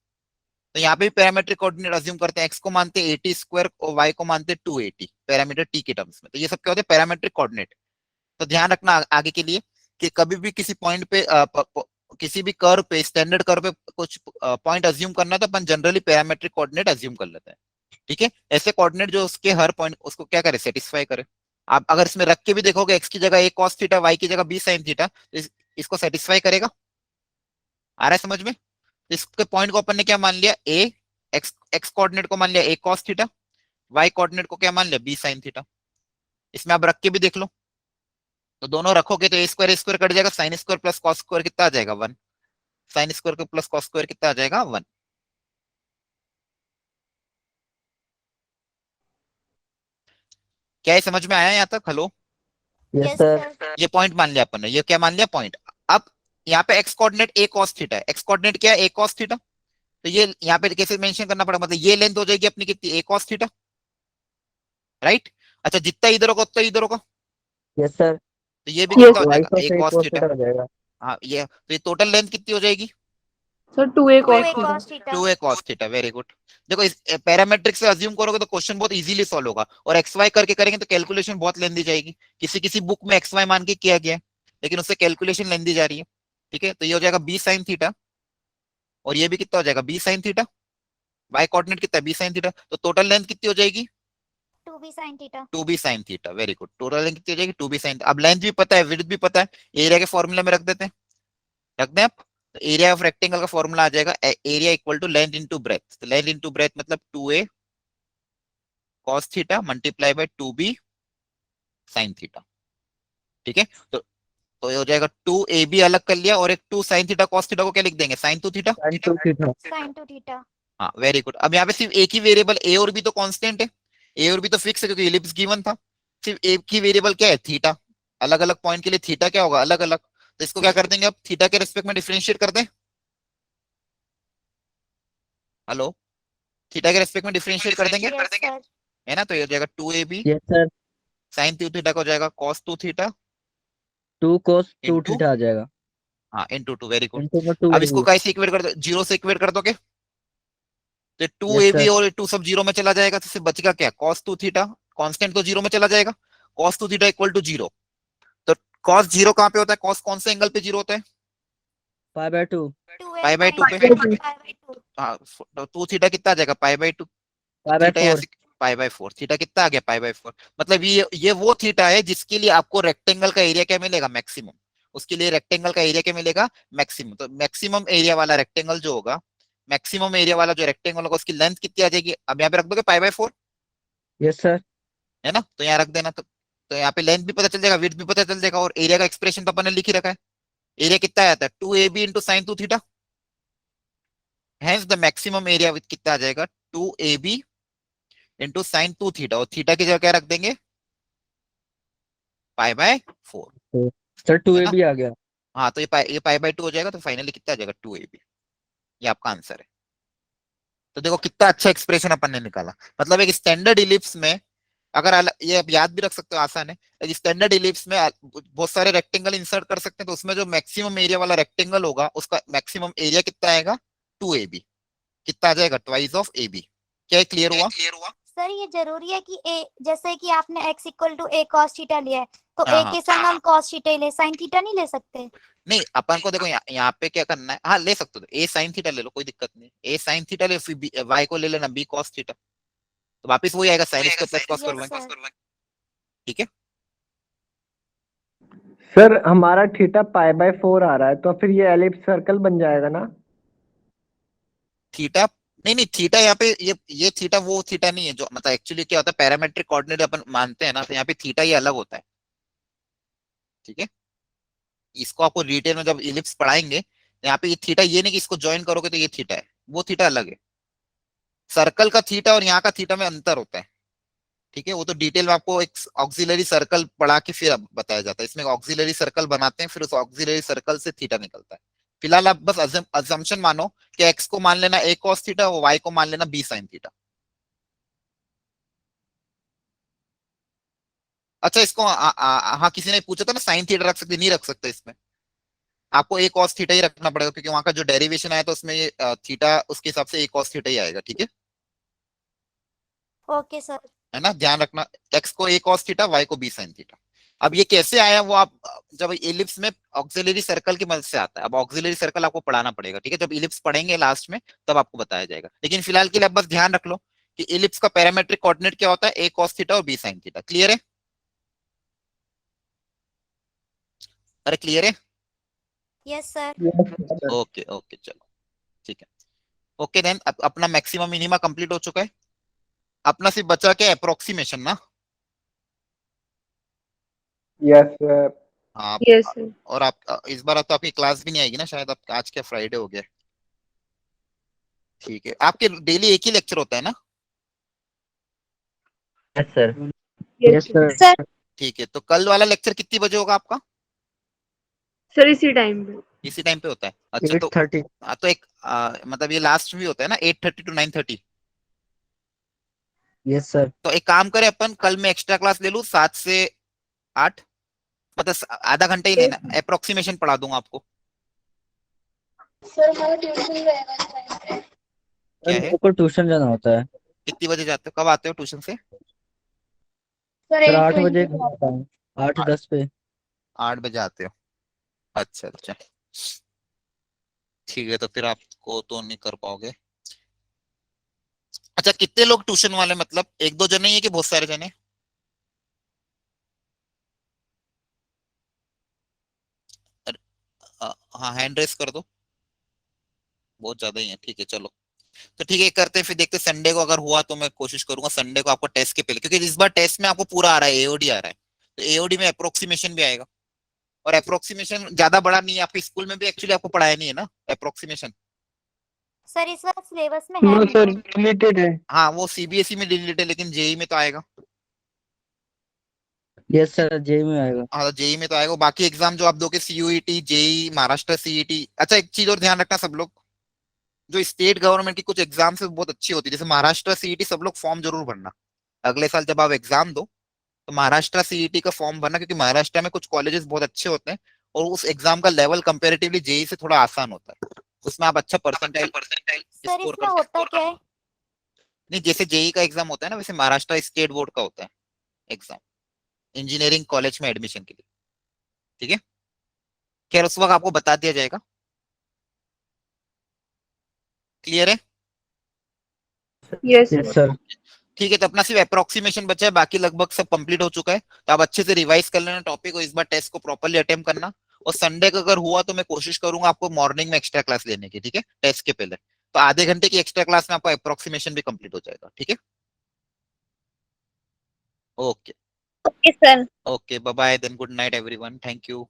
तो यहाँ पे भी पैरामेट्रिक कोऑर्डिनेट अज्यूम करते हैं। एक्स को मानते हैं 80 स्क्वायर और वाई को मानते हैं 280 पैरामीटर टी के टर्म्स में। तो ये सब क्या होते हैं? Parametric coordinate. तो ध्यान रखना आगे के लिए कि कभी भी किसी पॉइंट पे किसी भी कर्व पे, स्टैंडर्ड कर्व पे कुछ पॉइंट अज्यूम करना है तो अपन जनरली पैरामेट्रिक कोऑर्डिनेट अज्यूम कर लेते हैं। ठीक है, ऐसे कोऑर्डिनेट जो उसके हर पॉइंट उसको क्या करे? सेटिस्फाई करे। आप अगर इसमें रख के भी देखोगे, एक्स की जगह a cos थीटा, वाई की जगह b sin थीटा, तो इसको सेटिस्फाई करेगा। आ रहा है समझ में? इसके पॉइंट को अपन ने क्या मान लिया? a, एक्स कोऑर्डिनेट को मान लिया a cos theta, y coordinate को क्या मान लिया? b sin theta. इसमें आप रख के भी देख लो, तो दोनों रखोगे तो a स्क्वायर कट जाएगा, sine square plus cos square कितना आ जाएगा? 1। Sine square plus cos square कितना आ जाएगा? 1। क्या ये समझ में आया यहाँ तक? Hello, yes yes sir. Sir. ये पॉइंट मान लिया अपन ने, ये क्या मान लिया? पॉइंट। अब यहाँ पे x coordinate a cos theta है, एक्स कोऑर्डिनेट क्या है? a cos theta. तो ये यहाँ पे कैसे मेंशन करना पड़ेगा? मतलब ये लेंथ हो जाएगी अपनी कितनी? a cos theta, right? अच्छा, जितना इधर होगा उतना इधर होगा, यस सर। तो ये भी Yes, कितना हो वाई जाएगा? तो a सही cos cos थीटा। थीटा हो जाएगा। हाँ, ये तो ये टोटल लेंथ कितनी हो जाएगी? Sir 2a 2a cos theta। cos theta। 2a cos theta. Very good. देखो, इस पैरामेट्रिक से अज्यूम करोगे तो क्वेश्चन बहुत इजीली सॉल्व होगा, और एक्स वाई करके करेंगे तो कैलकुलेशन बहुत लेंदी जाएगी। किसी किसी बुक में एक्स वाई मान के किया गया है, लेकिन उससे कैलकुलेशन लेंदी जा रही है। ठीक है, तो ये हो जाएगा b sin थीटा, और ये भी कितना हो जाएगा? b sin theta. Y coordinate कितना है? b sin theta. तो टोटल लेंथ कितनी हो जाएगी? 2b sin theta। 2b sin theta. Very good. Total length कितनी हो जाएगी? 2b sin। अब लेंथ भी पता है, विड्थ भी पता है, एरिया के फॉर्मूले में रख देते हैं। रख दें आप, तो एरिया ऑफ रेक्टेंगल का फॉर्मूला आ जाएगा area equal to length into breadth. तो लेंथ इनटू ब्रेथ मतलब 2a cos theta multiply by 2b sin theta. ठीक है, तो ये हो जाएगा 2ab अलग कर लिया, और एक 2 sin थीटा cos थीटा को क्या लिख देंगे? sin 2 theta. sin 2 theta. sin 2 theta। हाँ, वेरी गुड। अब यहाँ पे सिर्फ एक ही वेरिएबल a और b तो कांस्टेंट है, a और b तो फिक्स है क्योंकि इलिप्स गिवन था। सिर्फ एक ही वेरिएबल क्या है? थीटा। अलग अलग पॉइंट के लिए थीटा क्या होगा? अलग अलग। तो इसको क्या कर देंगे? अब थीटा के रेस्पेक्ट में डिफरेंशिएट कर दें। हेलो, थीटा के रेस्पेक्ट में डिफरेंशिएट कर देंगे, Yes sir। है ना? तो ये हो जाएगा 2ab yes sir. sin 2 theta का हो जाएगा cos 2 theta 2 cos 2 Into? Theta आ जाएगा। हाँ, इनटू 2। Very good. इनटू 2 अब इसको कैसे इक्वेट कर दो? 0 से इक्वेट कर दोगे तो 2ab सर। और 2 सब 0 में चला जाएगा, तो सिर्फ बचेगा क्या? cos 2 theta. कांस्टेंट तो 0 में चला जाएगा, cos 2 थीटा इक्वल टू 0। तो cos 0 कहाँ पे होता है? cos कौन से एंगल पे 0 होता है? Pi by 2। 2a pi by 2 sin पे। pi by 2। हाँ, तो 2 थीटा कितना आ जाएगा? Pi by 2। Pi by theta यहाँ 4। से पाई बाय 4। थीटा कितना आ गया? पाई बाय 4। मतलब ये वो थीटा है जिसके लिए आपको रेक्टेंगल का एरिया क्या मिलेगा? मैक्सिमम। उसके लिए रेक्टेंगल का एरिया क्या मिलेगा? मैक्सिमम। तो मैक्सिमम एरिया वाला रेक्टेंगल जो होगा, मैक्सिमम एरिया वाला जो रेक्टेंगल होगा, उसकी लेंथ कितनी आ जाएगी? अब यहाँ पे रख दोगे पाई बाय 4, यस सर। है ना? तो यहाँ रख देना। तो यहाँ पे लेंथ भी पता चल जाएगा, विड्थ भी पता चल जाएगा, और एरिया का एक्सप्रेशन तो अपन ने लिख ही रखा है। एरिया कितना आया था? 2ab into sine 2 theta. Hence the maximum area with कितना आ जाएगा? 2ab इंटू साइन 2 थीटा, और थीटा की जगह क्या रख देंगे? पाई बाय 4। सर 2 है ए ना? भी आ गया। हाँ तो ये पाई बाय 2 हो जाएगा, तो फाइनली कितना आ जाएगा 2ab। ये आपका आंसर है। तो देखो कितना अच्छा एक्सप्रेशन अपन ने निकाला। मतलब एक स्टैंडर्ड इलिप्स में, अगर ये आप याद भी रख सकते हो, आसान है। एक स्टैंडर्ड इलिप्स में बहुत सारे रेक्टेंगल इंसर्ट कर सकते हैं, तो उसमें जो मैक्सिमम एरिया वाला रेक्टेंगल होगा उसका मैक्सिमम एरिया कितना आएगा 2ab। कितना आ जाएगा, ट्वाइस ऑफ ab। क्या क्लियर हुआ? सर ये जरूरी है कि ए, जैसे कि आपने x equal to a cos theta लिया है, तो हाँ, a हाँ। के संग हम cos थीटा ही ले, sin थीटा नहीं ले सकते? नहीं, अपन को देखो यहाँ पे क्या करना है, हाँ ले सकते हो, ए साइन थीटा ले लो, कोई दिक्कत नहीं। ए साइन थीटा ले, फिर वाई को ले लेना बी कॉस थीटा, तो वापिस वही आएगा sine square plus cos Yes, कर sir. ठीक है। सर हमारा थीटा पाई बाय 4 आ रहा है, तो फिर ये एलिप्स सर्कल बन जाएगा ना? थीटा नहीं नहीं, थीटा यहाँ पे ये थीटा वो थीटा नहीं है जो, मतलब एक्चुअली क्या होता है, पैरामेट्रिक कोऑर्डिनेट अपन मानते हैं ना, तो यहाँ पे थीटा ये अलग होता है। ठीक है, इसको आपको डिटेल में जब इलिप्स पढ़ाएंगे, यहाँ पे ये थीटा ये नहीं कि इसको ज्वाइन करोगे तो ये थीटा है, वो थीटा अलग है। सर्कल का थीटा और यहाँ का थीटा में अंतर होता है। ठीक है, वो तो डिटेल में आपको एक ऑक्सिलरी सर्कल पढ़ा के फिर अब बताया जाता है। इसमें ऑक्सिलरी सर्कल बनाते हैं, फिर उस ऑक्सिलरी सर्कल से थीटा निकलता है। फिलहाल आप बस अजम्पशन मानो कि एक्स को मान लेना a cos थीटा, और वाई को मान लेना b sin थीटा। अच्छा, इसको हाँ किसी ने पूछा था ना साइन थीटा रख सकते, नहीं रख सकते इसमें, आपको a cos थीटा ही रखना पड़ेगा, क्योंकि वहां का जो डेरिवेशन आया तो उसमें ये थीटा उसके हिसाब से a cos थीटा ही आएगा। ठीक है, ओके सर। है ना, ध्यान रखना। एक्स को a cos थीटा, वाई को b sin थीटा। अब ये कैसे आया वो आप जब इलिप्स में ऑक्सिलरी सर्कल की मदद से आता है। अब ऑक्सिलरी सर्कल आपको पढ़ाना पड़ेगा, ठीक है, जब इलिप्स पढ़ेंगे लास्ट में तब आपको बताया जाएगा। लेकिन फिलहाल के लिए आप बस ध्यान रख लो कि इलिप्स का पैरामेट्रिक कोऑर्डिनेट क्या होता है, a cos थीटा और b sin थीटा। क्लियर है? अरे क्लियर है? Yes sir. ओके ओके, चलो ठीक है। ओके देन, अपना मैक्सिमम मिनिमा कंप्लीट हो चुका है। अपना सिर्फ बचा क्या, अप्रोक्सीमेशन ना। Yes sir. हाँ, यस सर। और आप इस बार तो आपकी क्लास भी नहीं आएगी ना शायद, आप आज क्या फ्राइडे हो गया। ठीक है, आपके डेली एक ही लेक्चर होता है ना? Yes sir. Yes sir. ठीक है, तो कल वाला लेक्चर कितनी बजे होगा आपका? सर इसी टाइम पे। इसी टाइम पे होता है? अच्छा, तो 8:30। तो एक मतलब ये लास्ट भी होता है ना 8:30 to 9:30। Yes sir. तो एक काम करें अपन, कल मैं एक्स्ट्रा क्लास ले लूं 7 से 8, मतलब आधा घंटा ही लेना, अप्रोक्सीमेशन पढ़ा दूंगा आपको। सर हमारा ट्यूशन रहेगा इस टाइम पे। क्या है, मेरे को ट्यूशन जाना होता है। कितनी बजे जाते हो, कब आते हो ट्यूशन से? सर सर 8 8 बजे घर आता हूँ, 8:10 पे। 8 बजे आते हो? अच्छा अच्छा, ठीक है, तो फिर आपको तो नहीं कर पाओगे। अच्छा, कितने लोग ट्यूशन वाले, मतलब एक दो जने ही है कि बहुत सारे जने? हाँ, हैंड रेस कर दो, बहुत ज्यादा ही है। ठीक है चलो, तो ठीक है करते हैं, फिर देखते संडे को अगर हुआ तो मैं कोशिश करूंगा संडे को आपको टेस्ट के पहले, क्योंकि इस बार टेस्ट में आपको पूरा आ रहा है, एओडी आ रहा है, तो एओडी में अप्रोक्सीमेशन भी आएगा। और अप्रोक्सीमेशन ज्यादा बड़ा नहीं है, आपके स्कूल में भी एक्चुअली आपको पढ़ाया नहीं है ना अप्रोक्सीमेशन। सर इस बार सिलेबस में है नो नहीं। सर, रिलेटेड है। हाँ, वो सीबीएसई में डिलीट है, लेकिन जेई में तो आएगा। यस सर, जे में आएगा। हाँ, तो जेई में तो आएगा। बाकी एग्जाम जो आप दोगे सीयूईटी, जेई, महाराष्ट्र सीईटी। अच्छा, एक चीज और ध्यान रखना सब लोग, जो स्टेट गवर्नमेंट की कुछ एग्जाम है बहुत अच्छी होती है, जैसे महाराष्ट्र सीईटी, सब लोग फॉर्म जरूर भरना। अगले साल जब आप एग्जाम दो तो महाराष्ट्र सीईटी का फॉर्म भरना, क्योंकि महाराष्ट्र में कुछ कॉलेजेस बहुत अच्छे होते हैं, और उस एग्जाम का लेवल कंपेरेटिवली जेई से थोड़ा आसान होता है, उसमें आप अच्छा परसेंटाइल सर स्कोर इसमें कर होता क्या है? नहीं, जैसे जेई का एग्जाम होता है ना, वैसे महाराष्ट्र स्टेट बोर्ड का होता है एग्जाम, इंजीनियरिंग कॉलेज में एडमिशन के लिए। ठीक है, खैर उस वक्त आपको बता दिया जाएगा। क्लियर है? Yes yes sir. ठीक है, तो अपना सिर्फ अप्रोक्सीमेशन बचा है, बाकी लगभग सब कंप्लीट हो चुका है। तो आप अच्छे से रिवाइज कर लेना टॉपिक को, इस बार टेस्ट को प्रॉपर्ली अटेम्प्ट करना। और संडे का अगर हुआ तो मैं कोशिश करूंगा आपको मॉर्निंग में एक्स्ट्रा क्लास लेने की, ठीक है, टेस्ट के पहले। तो आधे घंटे की एक्स्ट्रा क्लास में आपका अप्रोक्सीमेशन भी कंप्लीट हो जाएगा। ठीक है, okay okay sir. Okay, bye bye then, good night everyone, thank you.